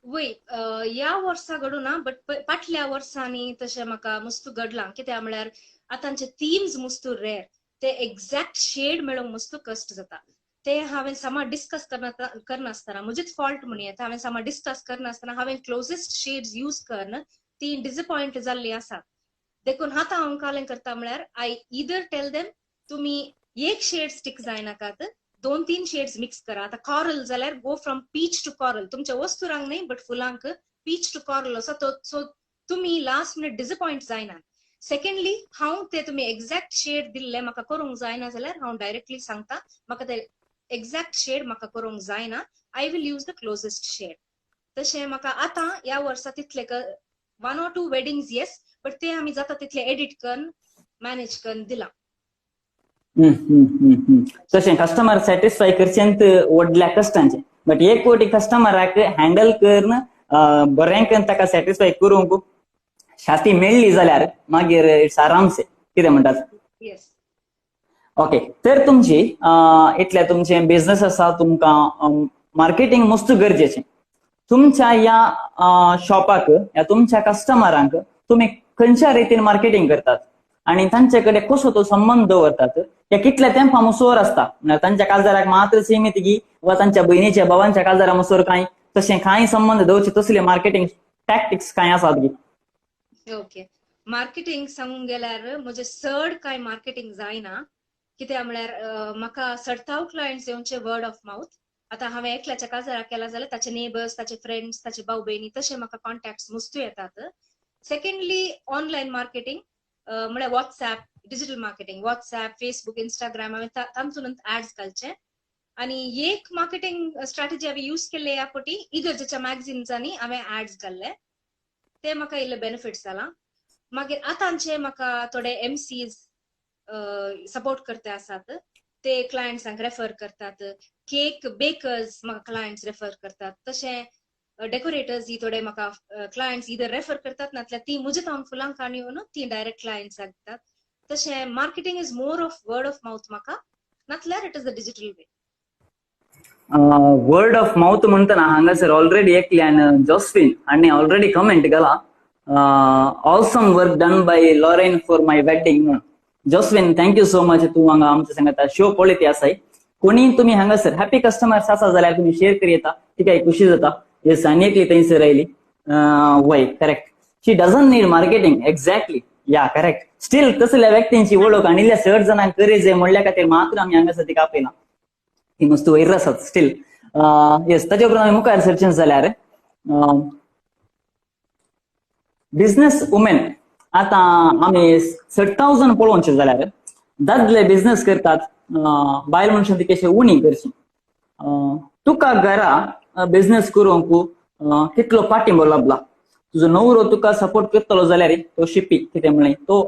S3: वय ह्या वर्सा घडूना बट फाटल्या वर्सांनी तशें म्हाका मस्तू घडलां कित्याक म्हळ्यार आतांचे थीम्स मस्तू रेर ते एक्झॅक्ट शेड मेळोवंक मस्तू कश्ट जाता ते हांवें समा डिस्कस करनासतना म्हजेच फॉल्ट म्हणून येता हांवें समा डिस्कस करनासतना हांवें क्लोजेस्ट शेड्स यूज करन ती डिसअपॉइंट जाल्ली आसा देखून आतां हांव कालें करता म्हळ्यार आय इदर टेल देम तुमी एक शेड स्टिक जायनाकात 2-3 शेड्स मिक्स करा आता कॉरल जाल्यार go from peach to coral तुमच्या वस्तुरांक न्हय बट फुलांक पीच टू कॉरल असो सो तुमी लास्ट मिनिट डिसअपॉइंट जायना सेकंडली हांव ते तुमी एक्झॅक्ट शेड दिल्ले म्हाका करूंक जायना जाल्यार हांव डायरेक्टली सांगता म्हाका ते एक्झॅक्ट शेड म्हाका करूंक जायना I will use the closest shade तशें म्हाका आतां ह्या वर्सा तितले 1 or 2 वेडिंग्स येस बट ते आमी जाता तितले एडिट करून मॅनेज करून दिला
S2: तशें कस्टमर सॅटिस्फाय करचेंत व्हडल्या कश्टांचें बट एक फावटी कस्टमराक हँडल करून बरें करून ताका सॅटिस्फाय करूंक शाती मेळ्ळी जाल्यार मागीर इट्स आरामसे कितें म्हणटात
S3: येस
S2: ओके तर तुमची इतले तुमचे बिझनेस आसा तुमकां मार्केटिंग मस्त गरजेचें तुमच्या या शॉपाक या तुमच्या कस्टमरांक तुम्ही खंयच्या रितीन मार्केटिंग करतात आणि तांचे कडेन कसो तो संबंध दवरतात या कितल्या तेंपा मसोर आसता म्हणजे तांच्या काजाराक मात्र सीमित गी वा तांच्या बहिणीच्या भावांच्या काजारा मसोर कांय तशें कांय संबंध दवरचे तसले मार्केटिंग टॅक्टिक्स कांय आसात गी
S3: ओके मार्केटिंग सांगूंक गेल्यार म्हजे चड कांय मार्केटिंग जायना कित्याक म्हळ्यार म्हाका सडताव क्लायंट्स येवचे वर्ड ऑफ माउथ आतां हांवें एकल्याच्या काजाराक केला जाल्यार ताचे नेबर्स ताचे फ्रेंड्स ताचे भाऊ भयणी तशे म्हाका कॉन्टॅक्ट्स मस्तू येतात सेकंडली ऑनलायन मार्केटिंग म्हळ्यार WhatsApp digital marketing WhatsApp Facebook Instagram हांवें तांतून ऍड्स घालचे आनी एक मार्केटिंग स्ट्रॅटेजी हांवें यूज केल्ले ह्या फावटी इगर्जेच्या मॅगझिन्सांनी हांवें ऍड्स घाल्ले ते म्हाका इल्ले बेनिफिट्स जाला मागीर आतांचे म्हाका थोडे MCs सपोर्ट करते आसात ते क्लायंट्सांक रेफर करतात. केक बेकर्स म्हाका क्लायंट्स रेफर करतात. तशें डेकोरेटर्स ही थोडे म्हाका क्लायंट्स इधर रेफर करतात नातल्यार ती मुजे तावन फुलांक आनी येवन ती डायरेक्ट क्लायंट्साक दितात. तशें marketing is more of word of mouth म्हाका, नातल्यार it is the digital way.
S2: Word of mouth म्हणटना हांगासर ऑलरेडी एकल्यान जॉस्फिन हांणी ऑलरेडी कमेंट केला awesome work done by Lauren for my wedding म्हणून. Joswin thank you so much. तू हांगा आमच्या सांगता शो पळयत आसाय. कोणी तुम्ही हांगासर हॅपी कस्टमर्स आसा जाल्यार तुम्ही शेअर करी येता ती काय खुशी जाता. येस आनी एकली थंयसर आयली वय correct. She doesn't need marketing exactly या करेक्ट. स्टील तसल्या व्यक्तींची वळख आणि 60 जाणांक करेज आहे म्हणल्या खातीर मात्र आमी हांगासर तिका आपयला. ती मस्त वयर आसात स्टील. येस ताचे उपरांत मुखार सर्चन जाल्यार बिझनेस वुमेन. आता आम्ही 60,000 पळोवचे जाल्यार दादले बिझनेस करतात. बायल मनशां ती कशी उणी करची. तुका घरा बिझनेस करूंक कितलो पाठिंबो लाभला. तुजो नवरो तुका सपोर्ट करतलो जाल्यार तो शिपी कितें म्हळें तो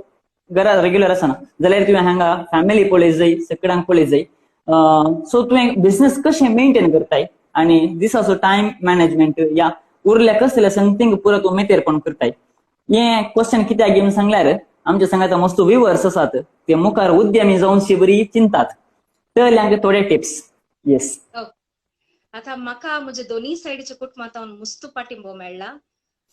S2: घरा रेग्युलर आसना जाल्यार तुवें हांगा फॅमिली पळय जाय सगळ्यांक पळय जाय. सो तुवें बिझनेस कशें मेंटेन करताय आनी दिसाचो टायम मॅनेजमेंट या उरल्या कसल्या संगतींक पुरो तूं मेतेरपण करताय. हे क्वेश्चन कित्याक घेवन सांगल्यार आमच्या सांगात मस्त व्ह्युअर्स आसात ते मुखार उद्यमी जावनशी बरी चिंतात तर थोडे टिप्स. येस
S3: आता म्हाका म्हजे दोनी सायडीच्या कुटुंबांतावन मस्त पाठिंबो मेळ्ळा.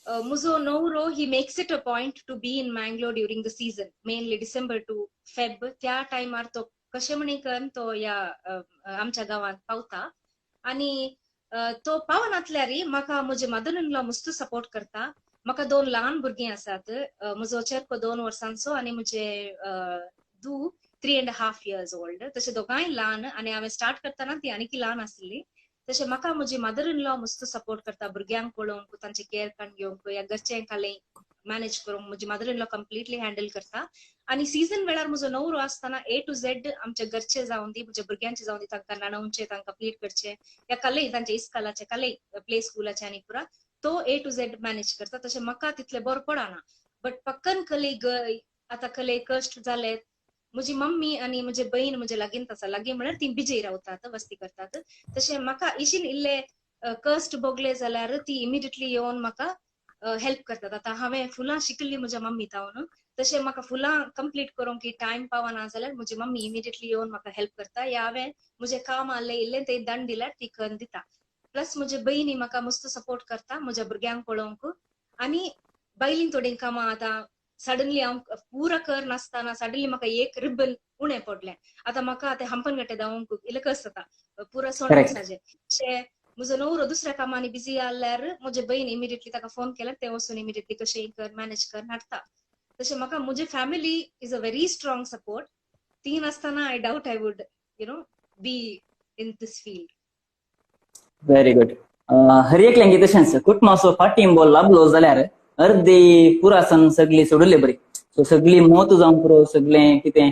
S3: म्हजो नवरो he makes it a point to be in Mangalore during the season mainly December to Feb. त्या टायमार तो कशें म्हणी करून तो या आमच्या गांवांत पावता आनी तो पावनातल्यारय म्हाका म्हजे मदर इन लॉ मस्त सपोर्ट करता. म्हाका 2 ल्हान भुरगीं आसात. म्हजो चेडको 2 वर्सांचो आनी म्हजे धूव 3.5 years ओल्ड. तशें दोगांय ल्हान आनी हांवें स्टार्ट करतना ती आनीक ल्हान आसली. तशें म्हाका म्हजी मदर इन लॉ मस्त सपोर्ट करता भुरग्यांक पळोवंक तांचे केअर घेवंक या घरचें काले मॅनेज करूंक म्हजी mother in law completely handle करता. आनी सीझन वेळार म्हजो नवरो आसतना A to Z आमचे घरचे जावन दी म्हज्या भुरग्यांचे जावन दी तांकां न्हाणोवचे तांकां फीड करचे या काले तांचे इस्कॉलाचे काले प्ले स्कूलाचे आनी पुरा तो A to Z मॅनेज करता. तशें म्हाका तितलें बरें पडना. बट पक्कन आतां कले कश्ट जाले. म्हजी मम्मी आनी म्हजे बहीण म्हजे लागींच आसा. लागीं म्हळ्यार ती बिजी रावतात वस्ती करतात. तशें म्हाका इशीन इल्ले कश्ट भोगले जाल्यार ती इमिडिएटली येवन म्हाका हेल्प करतात. आतां हांवें फुलां शिकली म्हज्या मम्मी तावन तशें म्हाका फुलां कंप्लीट करूंक टायम पावना जाल्यार म्हजी मम्मी इमिडिएटली येवन म्हाका हेल्प करता या हांवें म्हजें काम आसलें इल्लें तें दंड दिल्यार ती करून दिता. प्लस म्हजे बहिणी म्हाका मस्त सपोर्ट करता म्हज्या भुरग्यांक पळोवंक. आनी बायलीं थोडीं कामां आतां सडनली हांव पुरा कर नासतना सडनली म्हाका एक रिबन उणें पडलें. आतां म्हाका तें हंपनघाटे धांवंक इल्लें कस जाता पुरा सोण दिसाचें. म्हजो नवरो दुसऱ्या कामांनी बिजी आसल्यार म्हजे बहीण इमिडिएटली ताका फोन केल्यार ते वचून इमिडिएटली कशें कर मॅनेज कर हाडटा. तशें म्हाका म्हजी family is a very strong support. ती नासतना I doubt I would be in this field.
S2: Very good. हर एकल्यांक तशेंच कुटुंबाचो पाठिंबो लाभलो जाल्यार अर्दे पुरासन सगळी सोडले बरी. सो सगळी मोत जावन पुरो सगळें कितें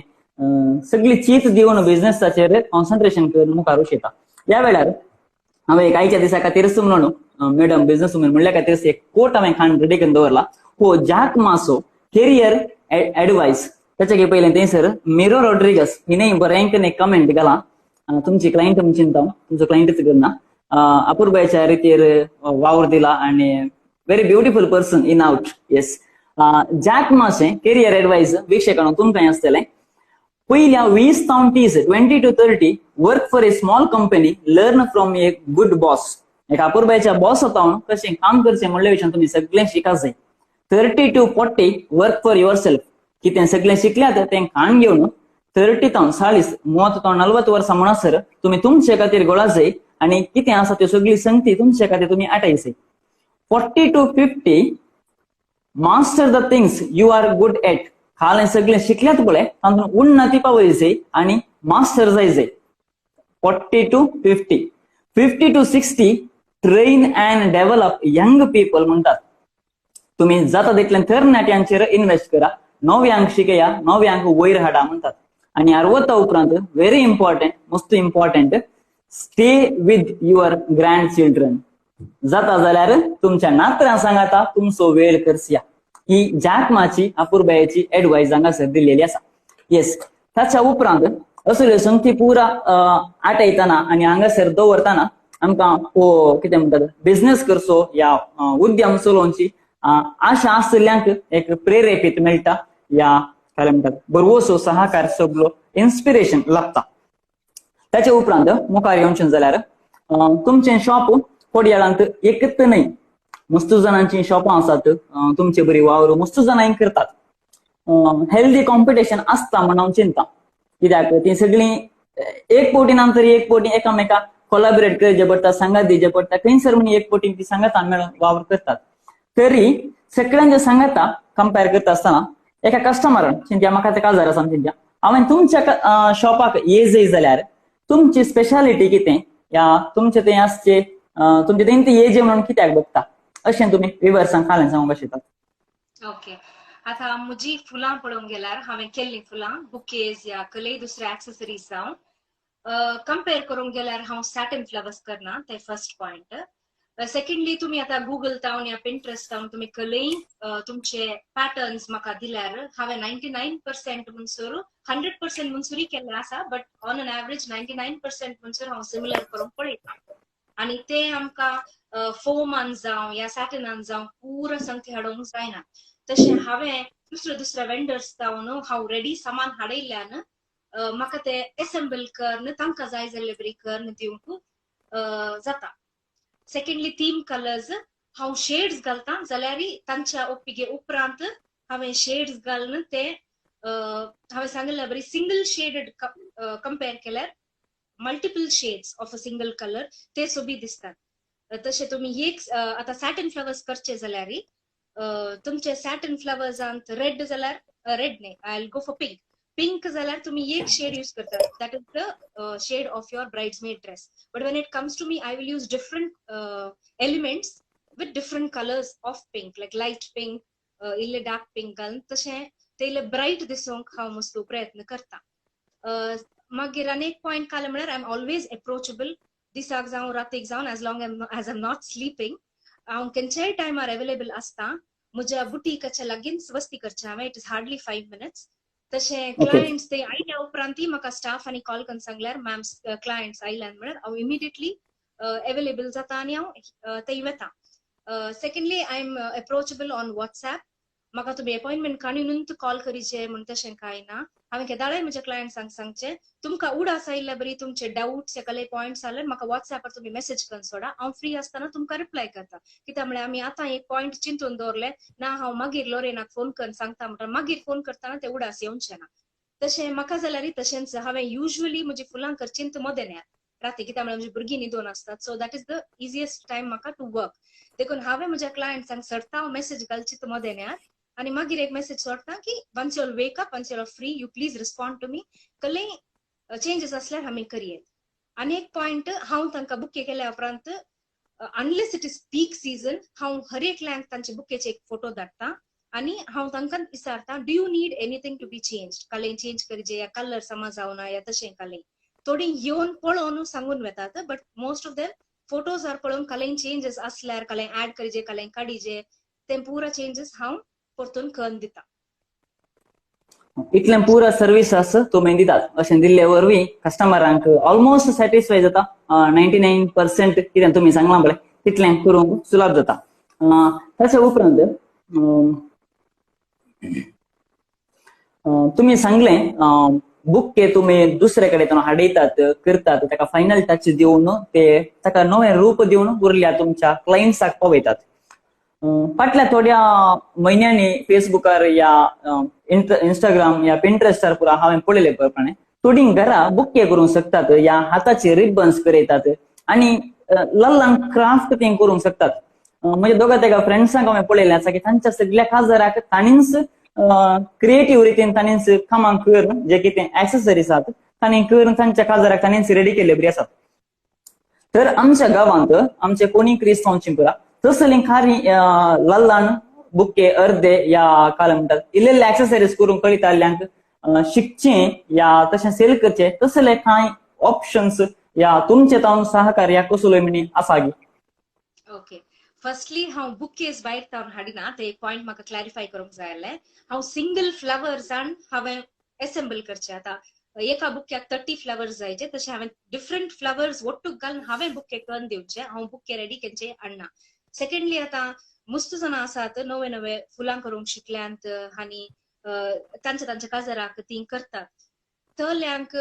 S2: सगळी चीत दिवन बिझनेसाचेर कॉन्सन्ट्रेशन करून मुखार वचयता. ह्या वेळार हांवें एक आयच्या दिसा खातीरच म्हणून मॅडम बिझनेस वुमन म्हणल्या खातीर एक कोट हांवें खाण रेडी करून दवरला. हो जॅक मासो कॅरियर एडवायस त्याच्या पयलें थंयसर मिरो रॉड्रिगस हिने बरेंकन एक कमेंट केला. तुमची क्लायंट म्हणून चिंता तुमचो क्लायंटच करना. अपूर्बाच्या रितीर वावर दिला आणि very beautiful person in out. Yes jack मासे कॅरियर एडवायस वीक्षकांनो तुमकां आसतलें. पहिल्या 20 ते 20 to 30 work for a small company learn from a good boss. एक अपूर्बाच्या बॉस होता कशें काम करचें म्हणल्या विशयान तुम्ही सगळें शिकाच जाय. 30 to 40 work for your self. कितें सगळें शिकल्यात तें खाण घेवन 30 to 40 30 to 40 वर्सां म्हणसर तुम्ही तुमचे खातीर गोळा जाय आनी कितें आसा त्यो सगळी संगती तुमचे खातीर तुम्ही आटायचे. 40 to 50 master the things you are good at. खालें सगळें शिकल्यात पळय तातूंत उन्नती पावयचे आनी मास्टर जायचे. 40 to 50. 50 to 60 train and develop young people म्हणतात. तुम्ही जाता तितल्या तरणाट्यांचेर इन्व्हेस्ट करा. नव्यांक शिकया नव्यांक वयर हाडा म्हणतात. आणि 60 उपरांत very important most important stay with your grand children. जाता जाल्यार तुमच्या नातरां सांगाता तुमचो वेळ करसिया. ही जॅक माची अपूर्बायेची एडवायस हांगासर दिलेली आसा. येस ताच्या उपरांत असले संगती पुरा आटयतना आणि हांगासर दवरतना आमकां कितें म्हणटात बिझनेस करचो या उद्यम चलोवची आशा आसल्यांक एक प्रेरेपीत मेळटा या काय म्हणटात बरवसो सहकार सगलो इन्स्पिरेशन लागता. त्याच्या उपरांत मुखार येवचें जाल्यार तुमचें शॉप कोडयाळांत एकच न्हय, मस्त जाणांची शॉपां आसात, तुमचे बरी वावर मस्त जाणां करतात. हेल्दी कॉम्पिटिशन आसता म्हण हांव चिंता, कित्याक ती सगळी एक पोटीन तरी एक पोटी एकामेकाक कोलॅबरेट करचे पडटा, सांगात दिवचे पडटा, खंयसर म्हण एक पोटीन ती सांगातान मेळून वावर करतात. तरी सगळ्यांच्या सांगाता कंपेअर करता आसतना एका कस्टमरान चिंत्या म्हाका ते काजार आसा चिंत्या हांवें तुमच्या शॉपाक येयजय जाल्यार तुमची स्पेशालिटी कितें या तुमचे तें आसचे तुमचे तें येजे म्हणून कित्याक बघता अशें तुमी रिवर्सान खालें सांगूंक शकतात.
S3: ओके, आता म्हजी फुलां पळोवंक गेल्यार हांवें केल्लीं फुलां बुकेज या कसलेय दुसरे एक्सेसरीज जावं कंपेअर करूंक गेल्यार हांव सॅटिन फ्लावर्स करना, ते फर्स्ट पॉइंट. सेकंडली तुम्ही आता गुगल तावन या पिंट्रेस्ट तावन तुम्ही कसलेय तुमचे पॅटर्न्स म्हाका दिल्यार हांवें 99% म्हणसर 100% म्हणसुरी केल्ले आसा, बट ऑन एन एवरेज 99% म्हणसर हांव सिमिलर करूंक पळयता. आणि ते आमकां फोमान जावं या सॅटिनान जावं पुरो संगती हाडोवंक जायना. तशें हांवें दुसऱ्या वेंडर्स जावन हांव रेडी सामान हाडयल्यान म्हाका ते एसेंबल करन तांकां जाय जाल्ले बरी करन दिवंक जाता. सेकंडली थीम कलर्स हांव शेड्स घालता जाल्यार तांच्या ओप्पिगे उपरांत हांवें शेड्स घालून ते हांवें सांगलें बरी सिंगल शेडेड कंपेअर केल्यार multiple shades of a single colour ते सोबी दिसतात. तशें तुमी एक आता सॅटिन फ्लावर्स करचे जाल्यार तुमचे सॅटिन फ्लावर्सांत रेड जाल्यार रेड न्ही, I will go for pink. Pink जाल्यार तुम्ही एक शेड यूज करतात, that is the shade of your bridesmaid dress. But when it comes to me, I will use different elements with different colors of pink, like light pink, इल्ले dark pink घालून तशें ते इल्ले bright दिसोंक हांव मस्त प्रयत्न करता. मागीर आनी एक पॉइंट काले म्हळ्यार आय एम ऑलवेज अप्रोचेबल, दिसाक जावं रातीक जावं as long as I am not sleeping. हांव खंयच्याय टायमार अवेलेबल आसता. म्हज्या बुटीकाच्या लागींच वस्ती करचें हांवें, इट इज हार्डली 5 minutes. तशें क्लायंट्स ते आयल्या उपरांत म्हाका स्टाफांनी कॉल करून सांगल्यार मॅम क्लायंट्स आयल्यान म्हळ्यार हांव इमिडिएटली अवेलेबल जाता आनी हांव थंय वता. Secondly I am approachable on WhatsApp. म्हाका तुमी अपॉइंटमेंट काडूनच कॉल करीचे म्हण तशें कांय ना. हांवें केदाळय म्हज्या क्लायंट्सांक सांगचें तुमकां उडास आयिल्ल्या बरी तुमचे डाउट्स या कसले पॉयंट्स जाल्यार म्हाका व्हॉट्सएपार तुमी मेसेज करून सोडा, हांव फ्री आसतना तुमकां रिप्लाय करता. कित्याक म्हळ्यार आमी आतां एक पॉयंट चिंतून दवरले ना हांव मागीर लोरेनाक फोन करून सांगता म्हणटा मागीर फोन करतना ते उडास येवचे ना. तशें म्हाका जाल्यार तशेंच हांवें युजली म्हजी फुलां करचींत मोदेन्यार राती, कित्याक म्हळ्यार म्हजी भुरगीं न्हिदोन आसतात. So that is the easiest time म्हाका टू वर्क. देखून हांवें म्हज्या क्लायंट्सांक सरता हांव मेसेज घालचीत मोदेन्यार आनी मागीर एक मेसेज सोडटा की once your wake up, once your free, you please respond to me. कसलेय चेंजीस आसल्यार आमी करयेत. आनी एक पॉयंट हांव तांकां बुके केल्या उपरांत unless it is peak season हांव हर एकल्यांक तांचे बुकेचे एक फोटो धाडटा आनी हांव तांकां विचारता do you need anything to be change, कसलेय चेंज करचे या कलर समज जावना या तशें कसलेय. थोडी येवन पळोवन सांगून वेतात, but most of them photos are पळोवन कसलेय चेंजीस आसल्यार कसलेय ऍड करचे कसलेय काडीचे ते पुरा चेंजीस हांव परतून करून दिता.
S2: इतलें पुरा सर्विस तुमी दितात अशें दिल्ले वरवीं कस्टमरांक ऑलमोस्ट सॅटिस्फाय जाता. 99% कितें तुमी सांगलां पळय तितलें करूंक सुलभ जाता. ताचे उपरांत तुमी सांगलें बुके तुमी दुसरे कडेन हाडयतात करतात ताका फायनल टच दिवन ते ताका नवें रूप दिवन उरल्या तुमच्या क्लायंट्साक पावयतात. फाटल्या थोड्या म्हयन्यांनी फेसबुकार या इंस्टाग्राम या पिंट्रेस्टार पुरा हांवें पळयलें प्रमाणे थोडीं घरां बुके करूंक शकतात, या हाताचे रिबन्स करयतात आनी ल्हान क्राफ्ट ते करूंक शकतात. म्हणजे दोगा तेगा फ्रेंड्सांक हांवें पळयलें आसा की तांच्या सगळ्या काजाराक तांणीच क्रिएटीव रितीन तांणीच कामां करून जे कितें एक्सेसरीज आसात तांणी करून तांच्या काजाराक तांणीच रेडी केल्ले बरी आसात. तर आमच्या गांवांत आमचे कोणी क्रिस्तांवची पुरा तसलीं खारी ल्हान बुके अर्दे या काय म्हणटात इल्ले एक्सेसरीज करून कळिताल्यांक शिकचें या तशें सेल करचें तसले कांय ऑप्शन्स या तुमचे तावन सहकार्या कसलोय म्हणी आसा गी?
S3: ओके, फर्स्टली हांव बुकेज भायर तावन हाडिना, ते एक पॉयंट म्हाका क्लॅरिफाय करूंक जाय आसलें. हांव सिंगल फ्लावर्सान हांवें एसेंबल करचे. आतां एका बुक्याक 30 फ्लावर्स जायचे तसे हांवें डिफरंट फ्लावर्स वट्टूक घालून हांवें बुके करून दिवचे हांव बुके रेडी केलचे हाडना. सेकंडली आतां मुस्त जाणां आसात नवे नवे फुलां करूंक शिकल्यांत आनी तांच्या तांच्या काजाराक ती करतात. तल्यांक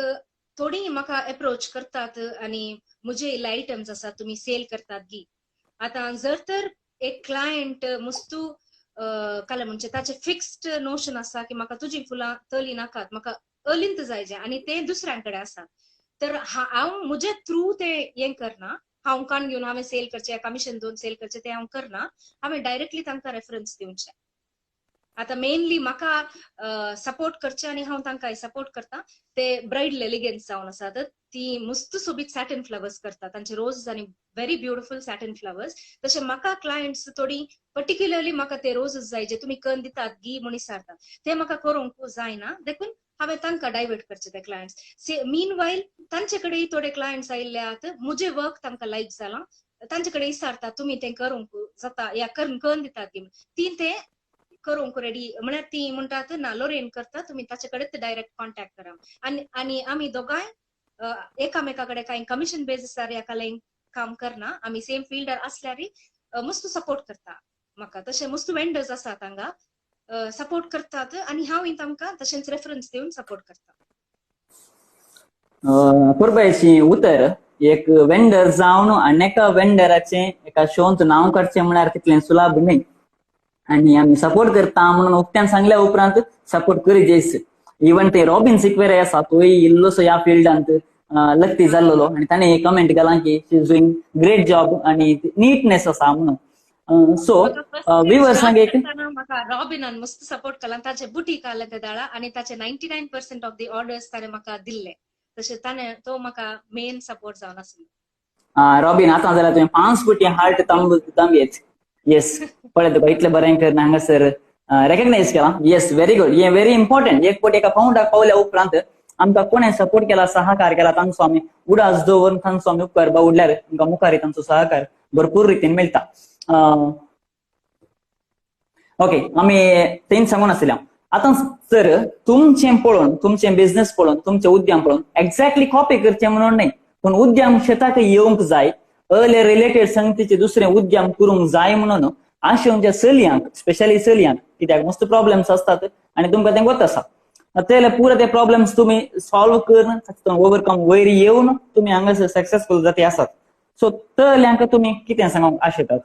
S3: थोडी म्हाका अप्रोच करतात आनी म्हजे इल्ले आयटम्स आसात तुमी सेल करतात गी. आतां जर तर एक क्लायंट मुस्तू काले म्हणजे ताचे फिक्स्ड नोशन आसा की म्हाका तुजी फुलां तली नाकात म्हाका अलिंत जायचे आनी ते दुसऱ्यांकडे आसा तर हांव म्हजे थ्रू ते हें करना. हांव काण घेवन हांवें सेल करचे कमिशन दोन सेल करचे ते हांव करना. हांवें डायरेक्टली तांकां रेफरन्स दिवचे. आतां मेनली म्हाका सपोर्ट करचे आनी हांव तांकां सपोर्ट करता ते ब्राइडल एलिगन्स जावन आसात ती मस्त सोबीत सॅटिन फ्लावर्स करतात तांचे रोज आनी व्हेरी ब्युटिफूल सॅटिन फ्लावर्स. तशें म्हाका क्लायंट्स थोडी पर्टिक्युलरली म्हाका ते रोजस जाय जे तुमी करून दितात गी म्हूण विचारतात ते म्हाका करूंक जायना देखून हांवें तांकां डायवर्ट करचे ते क्लायंट्स. मीन वायल तांचे कडेन थोडे क्लायंट्स आयिल्ल्यात म्हजे वर्क तांकां लायक जालां तांचे कडेन विचारतात तुमी ते करूंक जाता या करून दितात गी ती ते करूंक रेडी म्हळ्यार ती म्हणटात ना लोरेन करता तुमी ताचे कडेन डायरेक्ट कॉन्टॅक्ट करा आनी आमी दोगांय एकामेका कडेन कांय कमिशन बेसिसार ह्या कलेन काम करना. आमी सेम फिल्डार आसल्यार मस्त सपोर्ट करता म्हाका. तशें मस्त वेंडर्स आसात हांगा सपोर्ट करतात आनी हांव तांकां तशेंच रेफरन्स दिवन सपोर्ट करता.
S2: पुरबायची उतर एक वेंडर जावन अनेका वेंडराचे एका शोंत नांव काडचें म्हळ्यार तितलें सुलभ न्ही आनी आमी सपोर्ट करता म्हणून उक्त्यान सांगल्या उपरांत सपोर्ट करी जेस. इवन ते रॉबिन सिक्वेरे आसा तोय इल्लोसो ह्या फिल्डांत लक्ती जाल्लो आनी ताणें एक कमेंट केलां की शी इज डुईंग ग्रेट जॉब आनी नीटनेस आसा म्हणून. सो व्ह्यूअर्सांक एक
S3: म्हाका रॉबिनान मस्त सपोर्ट केला ताचे बुटीक आले ते दाळा आनी ताचे 99% ऑफ दी ऑर्डर्स ताणें म्हाका दिल्ले तशें ताणें तो म्हाका मेन सपोर्ट जावन आसलो.
S2: रॉबिन आतां जाल्यार तुवें 5 कोटी हार्ट तांबयेत. येस पळय तुका इतलें बरें करना हांगासर रेकग्नायज केला. Yes very good. हे व्हेरी इम्पॉर्टंट. एक फावटी एका फावंडाक पावल्या उपरांत आमकां कोणें सपोर्ट केला सहकार केला तांचो आमी उडास दवरून तांचो आमी उपकार बावडल्यार आमकां मुखारी तांचो सहकार भरपूर रितीन मेळटा. ओके आमी तेंच सांगून आसलें आतां सर तुमचें पळोवन तुमचें बिझनेस पळोवन तुमचें उद्यम पळोवन एक्झॅक्टली कॉपी करचें म्हणून न्ही पूण उद्यम क्षेत्राक येवंक जाय रिलेटेड संगतीचे दुसरे उद्यम करूंक जाय म्हणून अशें म्हणजे चलयांक स्पेशली चलयांक कित्याक मस्त प्रॉब्लेम्स असतात आनी तुमकां तें गोत आसा ते पुरे ते प्रॉब्लेम्स तुमी सॉल्व करून ओवरकम वयर येवन तुमी हांगासर सक्सेसफूल जाती आसात. सो चलयांक तुमी कितें सांगूंक आशेतात?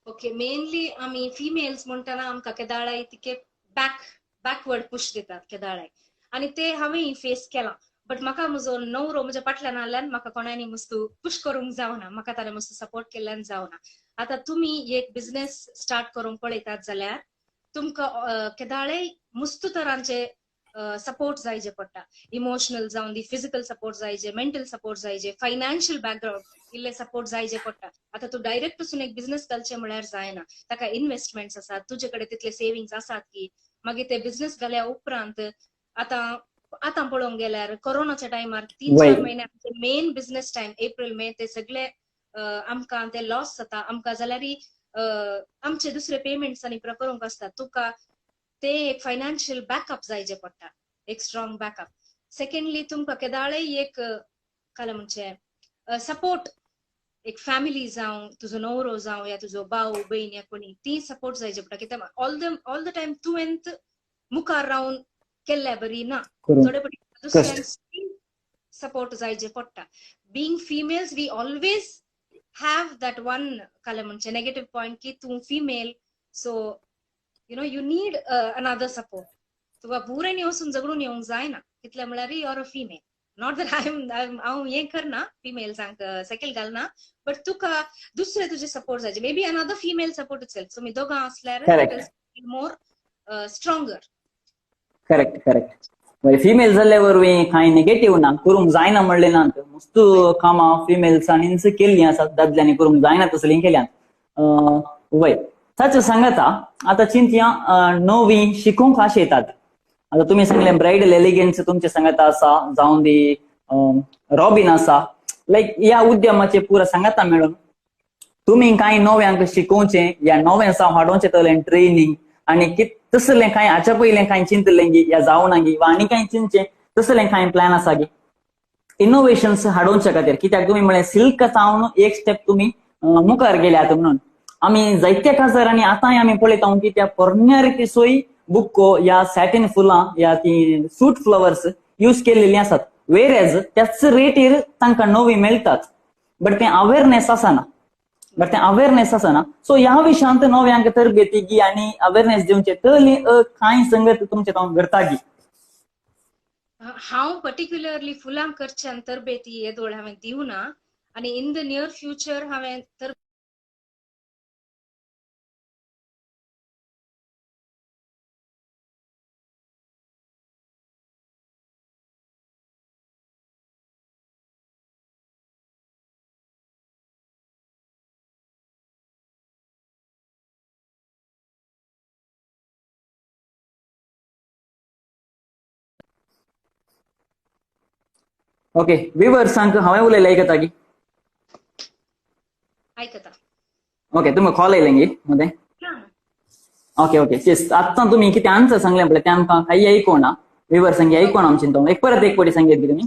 S3: ओके मेनली आमी फिमेल्स म्हणटना आमकां केदाळाय तिके बॅकवर्ड पुश दितात केदाळाय आनी ते हांवें फेस केलां. बट म्हाका म्हजो नवरो म्हज्या फाटल्यान आसल्यान म्हाका कोणानी मस्त पुश करूंक जावना म्हाका ताणें मस्त सपोर्ट केल्ल्यान जावना. आतां तुमी एक बिझनेस स्टार्ट करूंक पळयतात जाल्यार तुमकां केदाळेय मस्त तरांचे सपोर्ट जायचे पडटा. इमोशनल जावन दी फिजिकल सपोर्ट जायचे मेंटल सपोर्ट जायचे फायनान्शियल बॅकग्राउंड इल्ले सपोर्ट जायचे पडटा. आतां तूं डायरेक्ट पसून एक बिझनेस घालचें म्हळ्यार जायना. ताका इन्व्हेस्टमेंट्स आसात तुजे कडेन तितले सेव्हिंग्स आसात की मागीर ते बिझनेस घाल्या उपरांत आतां पळोवंक गेल्यार कोरोनाच्या टायमार 3-4 म्हयने मेन बिझनेस टायम एप्रील मे ते सगळे आमकां ते लॉस जाता आमकां जाल्यार आमचे दुसरे पेमेंट्स आनी करूंक आसतात. तुका ते एक फायनान्शियल बॅकअप जायचे पडटा एक स्ट्रॉंग बॅकअप. सेकंडली तुमकां केदाळेय एक काल म्हणजे सपोर्ट एक फॅमिली जावं तुजो नवरो जावं या तुजो भाव बहीण या कोणी ती सपोर्ट जायचे पडटा कित्याक ऑल द टायम तुवें मुखार रावन केल्ल्या बरी ना. थोडे पटी दुसऱ्यांक सपोर्ट जायचे पडटा. Being females we always have that one काले म्हणजे negative point की तू female so you know you need another support. तुका बुरेन वचून झगडून येवंक जायना कितले म्हळ्यार you are a female. Not that हांव हें करना फिमेल्सांक सेकल घालना बट तुका दुसरे तुजे सपोर्ट जायचे may be another female support itself. So मी दोगां असल्यार मोर स्ट्रॉंगर.
S2: करेक्ट फिमेल जाल्ल्या वरवीं कांय नेगेटिव्ह ना करूंक जायना म्हणलें ना मस्त कामां फिमेल्सांनीच केल्लीं आसात दादल्यांनी करूंक जायना तसलीं केल्यात. वय ताचे सांगाता आतां चिंतया नवीं शिकूंक आशेतात. आतां तुमी सांगलें ब्रायडल एलिगन्स तुमचे सांगाता आसा जावं दी रॉबिन आसा लायक ह्या उद्यमाचे पुरा सांगाता मेळून तुमी कांय नव्यांक शिकोवचें या नवें हाडोवचें तसलें ट्रेनिंग आनी तसलें कांय हाच्या पयलें कांय चिंतलें गी या जावना गी वा आनी कांय चिंतचें तसलें कांय प्लॅन आसा की इनोव्हेशन्स हाडोवच्या खातीर, कित्याक तुम्ही म्हळें सिल्क चावन एक स्टेप तुम्ही मुखार गेल्यात म्हणून. आमी जायत्या खासदारांनी आतांय आमी पळयता की त्या पोरण्या रितीसोय बुक्को या सॅटिन फुलां या ती सूट फ्लवर्स यूज केलेली आसात, वेर एज त्याच रेटीर तांकां नवी मेळटात, बट तें अवेअरनेस आसना. सो ह्या विशयांत नव्यांक तरबेती गी आनी अवेअरनेस दिवचे तली कांय संगत तुमचे हांव करता गी.
S3: हांव पर्टिक्युलरली फुलां करच्यान तरबेती येदोळ हांवें दिवना आनी इन द नियर फ्युचर हांवें तर
S2: ओके विवर्सांक हांवें उलयलें आयकता की.
S3: आयकता.
S2: ओके तुम्ही कॉल आयलें गी मध्ये.
S3: ना
S2: ओके ओके येस आतां तुम्ही कितें आन्सर सांगलें पळय तें आमकां काही आयकोना, विवर्सांक ऐकोना आमची तो एक परत एक फावटी सांगीत गी तुमी.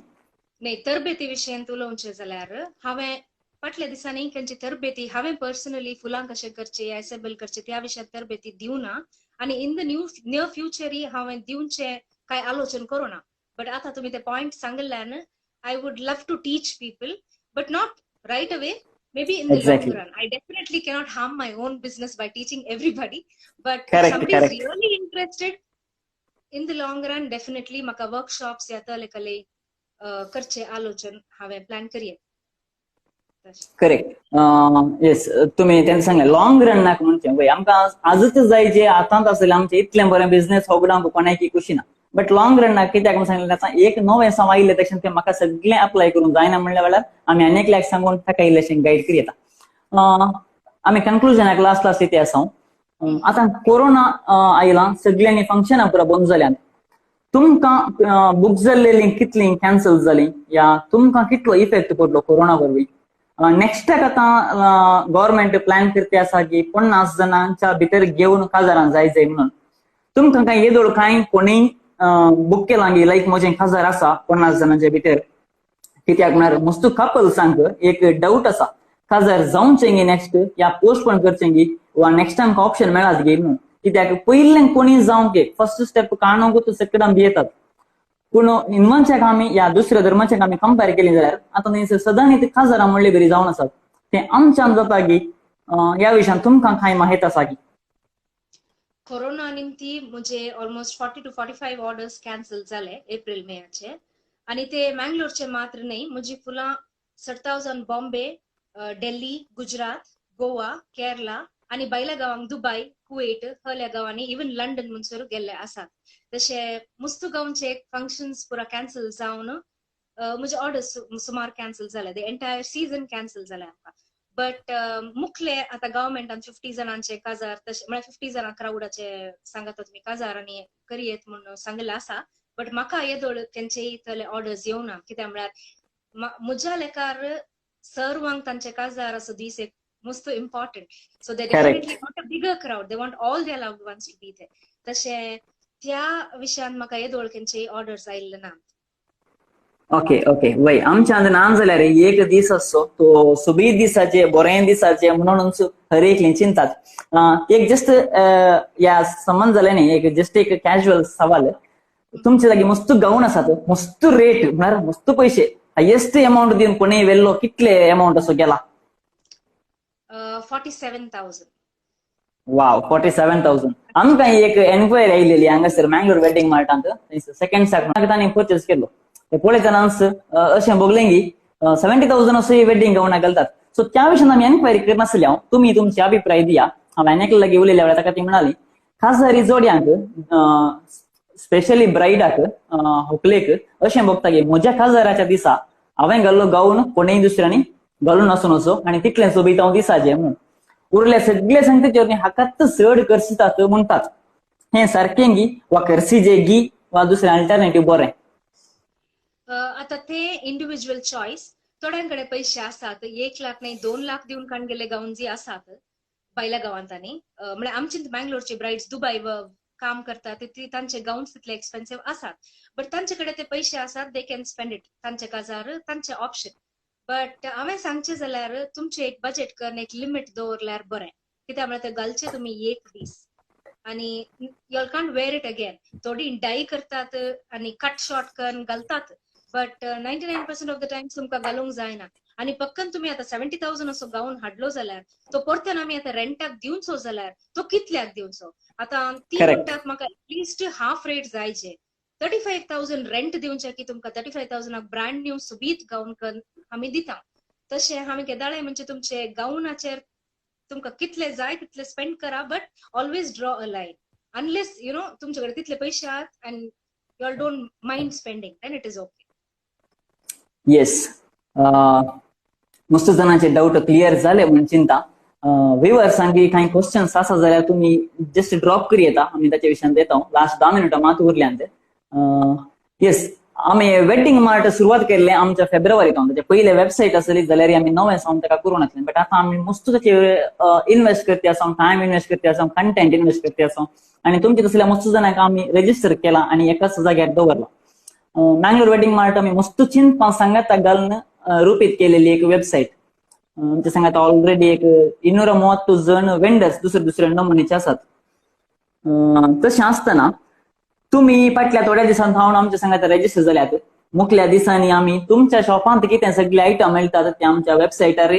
S3: नाही तरबेती विशयांत उलोवचें जाल्यार हांवें फाटल्या दिसांनी खंयची तरबेती हांवें पर्सनली फुलां कशें करचें एसेबल करचें त्या विशयांत तरबेती दिवना आनी इन द नियर फ्युचरय हांवें दिवचें कांय आलोचन करूना. बट आतां तुमी ते पॉयंट सांगल्यान I would love to teach people but not right away. Maybe in the
S2: Exactly.
S3: long run, I definitely cannot harm my own business by teaching everybody. But
S2: Correct,
S3: if somebody
S2: correct.
S3: is really interested, in the long run, definitely maka workshops या तले करचे आलोचन हांवें plan करिये.
S2: Correct. Yes तुम्ही त्यांनी सांगले long run नाक म्हणचे वय आमकां आजच जाय जे आतांच आसलें आमचें इतलें बरें बिझनेस होगडावंक कोणाकी खुशी ना, बट लॉंग रन नाक कित्याक म्हणून सांगलें आतां एक नवें सम आयिल्लें तशें तें म्हाका सगळें अप्लाय करूंक जायना म्हणल्या वेळार आमी आनी एकल्याक सांगून ताका इल्लेशें गायड करियेता. आमी कन्क्लुजनाक लास्ट येते आसा. आतां कोरोना आयला, सगळ्यांनी फंक्शनां पुरा बंद जाल्यात. तुमकां बुक जाल्लेलीं कितलीं कॅन्सल जालीं या तुमकां कितलो इफेक्ट पडलो कोरोना वरवीं. नेक्स्टाक आतां गव्हर्मेंट प्लॅन करते आसा की 50 जणांच्या भितर घेवन खासदारांक जाय म्हणून. तुमकां कांय येदोळ कांय कोणीय बुक केलां गी लायक म्हजें खासदार आसा 50 जणांच्या भितर, कित्याक म्हळ्यार मस्त कपल्सांक एक डाऊट आसा खासदार जावचें गी नेक्स्ट या पोस्टपोन करचें गी वा नेक्स्ट टायम ऑप्शन मेळात गी म्हणून. कित्याक पयलें कोणी जावंक फर्स्ट स्टेप काणूंकूच सगळ्यां भियेतात. पूण हिंदवांच्याक आमी या दुसऱ्या धर्माच्याक आमी कंपेर केली जाल्यार आतां थंय सदांच खासदारां म्हणले बरी जावन आसात. तें आमच्यान जाता की ह्या विशयान तुमकां कांय माहीत आसा की.
S3: कोरोना निमती मुझे ऑलमोस्ट 40 to 45 ऑर्डर्स कॅन्सल झाले एप्रिल मेचे आणि ते मँगलोरचे मात्र नाही. मुझी फुलां सडतावजन बॉम्बे, दिल्ली, गुजरात, गोवा, केरला आणि बैला गावांक दुबय, कुवेट हल्या गावांनी इवन लंडन म्हणसर गेल्ले आसात. तशे मुस्तू गांवचे फंक्शन्स पुरा कॅन्सल जावन मुझे ऑर्डर्स सुमार कॅन्सल झाले. द एंटायर सीझन कॅन्सल झाले आमकां. बट मुखले आता गव्हर्मेंटान 50 जणांचे काजार तशें म्हळ्यार 50 जणां क्राउडाचे सांगता तुमी काजार आनी करियेत म्हणून सांगलें आसा. बट म्हाका येदोळ तेंचे तले ऑर्डर्स येवना, कित्याक म्हळ्यार म्हज्या लेकार सर्वांक तांचे काजार असो दीस एक most important. So they definitely want a bigger crowd. They want all their loved ones to be there. तशें त्या विशयान म्हाका येदोळ तेंचे ऑर्डर्स आयिल्ले ना.
S2: ओके ओके वय आमच्या नान जाल्यार एक दीस आसचो तो सुबीत दिसाचे बरें दिसाचे म्हणूनच हर एकली चिंतात. एक जस्ट या संबंध जालें न्ही, एक जस्ट एक कॅज्युअल सवाल. तुमचे जागी मस्त गाऊन आसात, मस्त रेट म्हळ्यार मस्त पैसे, हायेस्ट अमाउंट दिवन कोणी वेल्लो कितले अमाउंट असो गेला.
S3: 47,000.
S2: वाव 47,000. आमकां एक एन्क्वायरी आयिल्ली हांगासर मँगलोर वेडिंग मार्टांत सेकंड साक तांणी परचेस केलो. ते पळयतनाच अशें बगलें की 70,000 असो वेडिंग गावना घालतात. सो त्या विशयान आमी एन्क्वायरी करनासली. हांव तुमी तुमचे अभिप्राय दिया. हांवें आनी एकल्या लागीं उलयल्या वेळार ताका ती म्हणाली खासदारी जोड्यांक स्पेशली ब्रायडाक व्हंकलेक अशें बगता की म्हज्या खासदाराच्या दिसा हांवें घाल्लो गाऊन कोणेय दुसऱ्यांनी घालून नासून असो आनी तितलें सोबीत हांव दिसाचें म्हणून. उरले सगळे संगतीचेर हाकाच चड करसितात म्हणटात. हें सारकें गी वा करसिजे गी वा दुसरें अल्टरनेटिव्ह बरें.
S3: आता ते इंडिव्हिज्युअल चॉईस. थोड्यांकडे पैसे आसात, 1 लाख नाही 2 लाख दिवन काणगेले गाऊन जी आसात बैला गावांत. आनी म्हळ्यार आमची मँगलोरची ब्राइड्स दुबय काम करतात ती तांचे गाऊन्स तितले एक्सपेन्सिव्ह आसात बट तांचे कडेन ते पैसे आसात दे कॅन स्पेंड इट तांचे काजार तांचे ऑप्शन बट हांवें सांगचें जाल्यार तुमचे एक बजेट करून एक लिमिट दवरल्यार बरें कित्याक म्हळ्यार ते घालचे तुमी एक दीस आणि you can't wear it again थोडी डाय करतात आणि कट शॉर्ट करून घालतात बट 99% ऑफ द टाइम्स तुमकां घालूंक जायना आणि पक्कन तुम्ही आता 70,000 असो गाऊन हाडलो जाल्यार तो परतून आमी आता रेंटाक दिवचो जाल्यार तो कितल्याक दिवचो आता ती
S2: Correct.
S3: म्हणटात म्हाका एटलिस्ट हाफ रेट जायचे 35,000 रेंट दिवचे की तुमकां 35,000 ब्रँड न्यू सुबीत गाऊन करून आमी दिता तशें हांवें केदाळे म्हणजे तुमचे गाऊनाचेर तुमकां कितले जाय तितले स्पेंड करा but always draw a line unless you know तुमचे कडेन तितले पयशे आहात and you all don't mind spending then it is okay
S2: yes मस्त जणांचे डाऊट क्लिअर झाले म्हणून चिंता व्ह्युअर्सांकी काही क्वेश्चन्स आसा जाल्यार तुम्ही जस्ट ड्रॉप करी येता आम्ही त्याच्या विशयान देता लास्ट 10 मिनिटां मात उरल्यान ते येस आम्ही वेडिंग मार्ट सुरुवात केल्ले आमच्या फेब्रुवारींत त्याचे पहिले वेबसाईट आसली जाल्यार आम्ही नवे सावन ताका करून नासले बट आता आम्ही मस्त त्याचे इन्व्हेस्ट करते आसा टाइम इन्व्हेस्ट करते आसा कंटेंट इन्व्हेस्ट करते आसा आणि तुमचे तसल्या मस्त जणांक आम्ही रजिस्टर केला आणि एकाच जाग्यार दवरला मँगलोर वेडिंग मार्ट आम्ही मस्त चिंत सांगात घालून रूपीत केलेली एक वेबसाईट आमच्या सांगात ऑलरेडी एक 230 जण वेंडर्स दुसरे नमुनेचे आसात तशें आसतना तुम्ही फाटल्या थोड्या दिसांत हांव आमच्या सांगात रजिस्टर जाल्यात मुखल्या दिसांनी आम्ही तुमच्या शॉपांत कितें सगळे आयटम मेळटात ते आमच्या वेबसायटार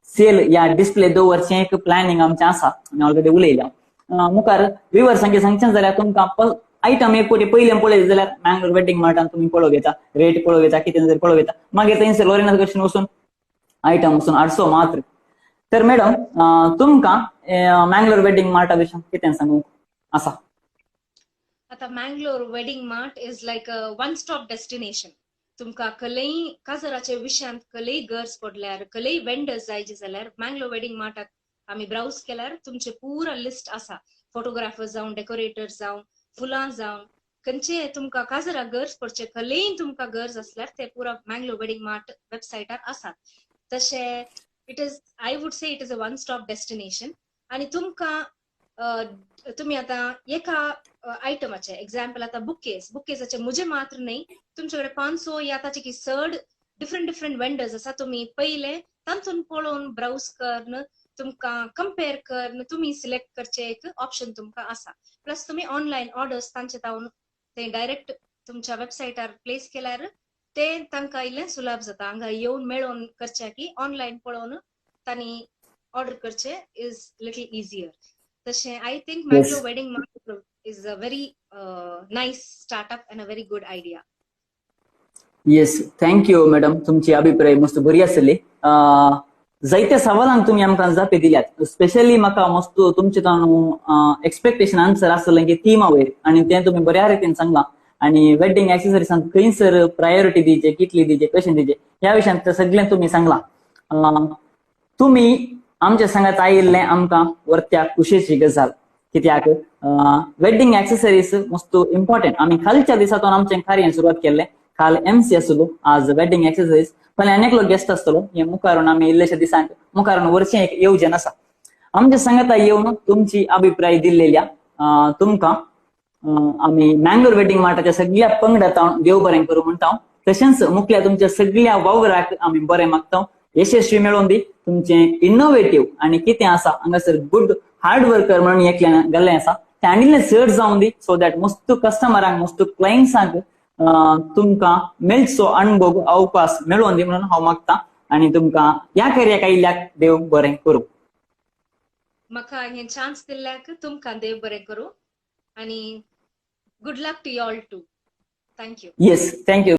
S2: सेल या डिस्प्ले दवरचें एक प्लॅनिंग आमचें आसा आमी ऑलरेडी उलयल्या मुखार व्ह्युअर्सांक सांगचें जाल्यार तुमकां आयटम एक फावटी पयलें पळयत जाल्यार मँगलोर वेडिंग मार्टान तुम्ही पळोवंक येता रेट पळोवंक येता कितें जर पळोवंक येता मागीर थंयसर लोरेना कडच्यान वचून आयटम वचून हाडचो मात्र तर मॅडम तुमकां मँगलोर वेडिंग मार्टा विशीं कितें सांगूंक आसा
S3: आता Mangalore wedding mart is like a one stop destination तुमकां खलय काजराचे विशयांत खलय गरज पडल्यार खलय वेंडर्स जायचे जाल्यार मँगलोर वेडिंग मार्टाक आमी ब्राउज केल्यार तुमचे पुरा लिस्ट आसा फोटोग्राफर्स जावं डेकोरेटर्स जावं फुलां जावं खंयचे तुमकां काजराक गरज पडचे खलय तुमकां गरज असल्यार ते पुरा मँगलोर वेडिंग मार्ट वेबसायटार आसात तशें it is I would say it is a one stop destination आणि तुमकां तुम्ही आता एका आयटमाचे एक्झाम्पल आता बुकेसाचे मुझे मात्र नाही तुमच्याकडे 500 या ताचे की चड डिफरंट वेंडर्स आसा तुम्ही पहिले तांतून पळोवन ब्राउज करून तुमकां कंपेअर करून तुम्ही सिलेक्ट करचे एक ऑप्शन तुमकां आसा प्लस तुम्ही ऑनलायन ऑर्डर्स तांचे तावन ते डायरेक्ट तुमच्या वेबसायटार प्लेस केल्यार ते तांकां इल्लें सुलभ जाता हांगा येवन मेळोवन करचे की ऑनलायन पळोवन तांणी ऑर्डर करचे इज लिटल इजियर तशें I think Mangalore wedding mart is a very nice startup and a very good idea
S2: yes thank you madam तुमची अभिप्राय मस्त बरी आसली जायत्या सवालांक तुम्ही आमकां जापे दिल्यात स्पेशली म्हाका मस्त तुमचे एक्सपेक्टेशन आन्सर आसलें की थिमा वयर आणि ते तुम्ही बऱ्या रितीन सांगला आणि वेडिंग एक्सेसरीजांक खंयसर प्रायोरिटी दिवचे कितली दिवचे कशें दिवचे ह्या विशयान सगळें तुम्ही सांगला तुम्ही आमच्या सांगात आयिल्लें आमकां वर्त्या खुशेची गजाल कित्याक वेडिंग एक्सेसरीज मस्त इम्पॉर्टंट आमी खालच्या दिसातून आमचें कार्य सुरवात केल्लें काल MC आसलो आज वेडिंग एक्सेसरीज फाल्यां अनेक लोक गेस्ट आसतलो हे मुखारून आमी इल्लेशे दिसांक मुखारून वर्षें एक येवजन आसा आमच्या सांगात येवन तुमची अभिप्राय दिल्लेल्या तुमकां आमी मँगलोर वेडिंग मार्टाच्या सगळ्या पंगडात देव बरें करूं म्हणटा तशेंच मुखल्या तुमच्या सगळ्या वावराक आमी बरें मागता यशस्वी मेळोवन दी तुमचे इनोव्हेटिव्ह आणि कितें आसा हांगासर गुड हार्ड वर्कर म्हणून एकल्यान घाल्लें आसा तें आनिल्लें चड जावन दी सो दॅट मस्त कस्टमरांक मस्त क्लायंट्सांक तुमकां मेळचो अणभव अवकाश मेळोवन दी म्हणून हांव मागता आणि तुमकां ह्या कार्याक आयिल्ल्याक देव बरें करूं
S3: म्हाका हे चान्स दिल्ल्याक तुमकां देव बरें करूं आणि good luck to you all too thank you
S2: yes thank you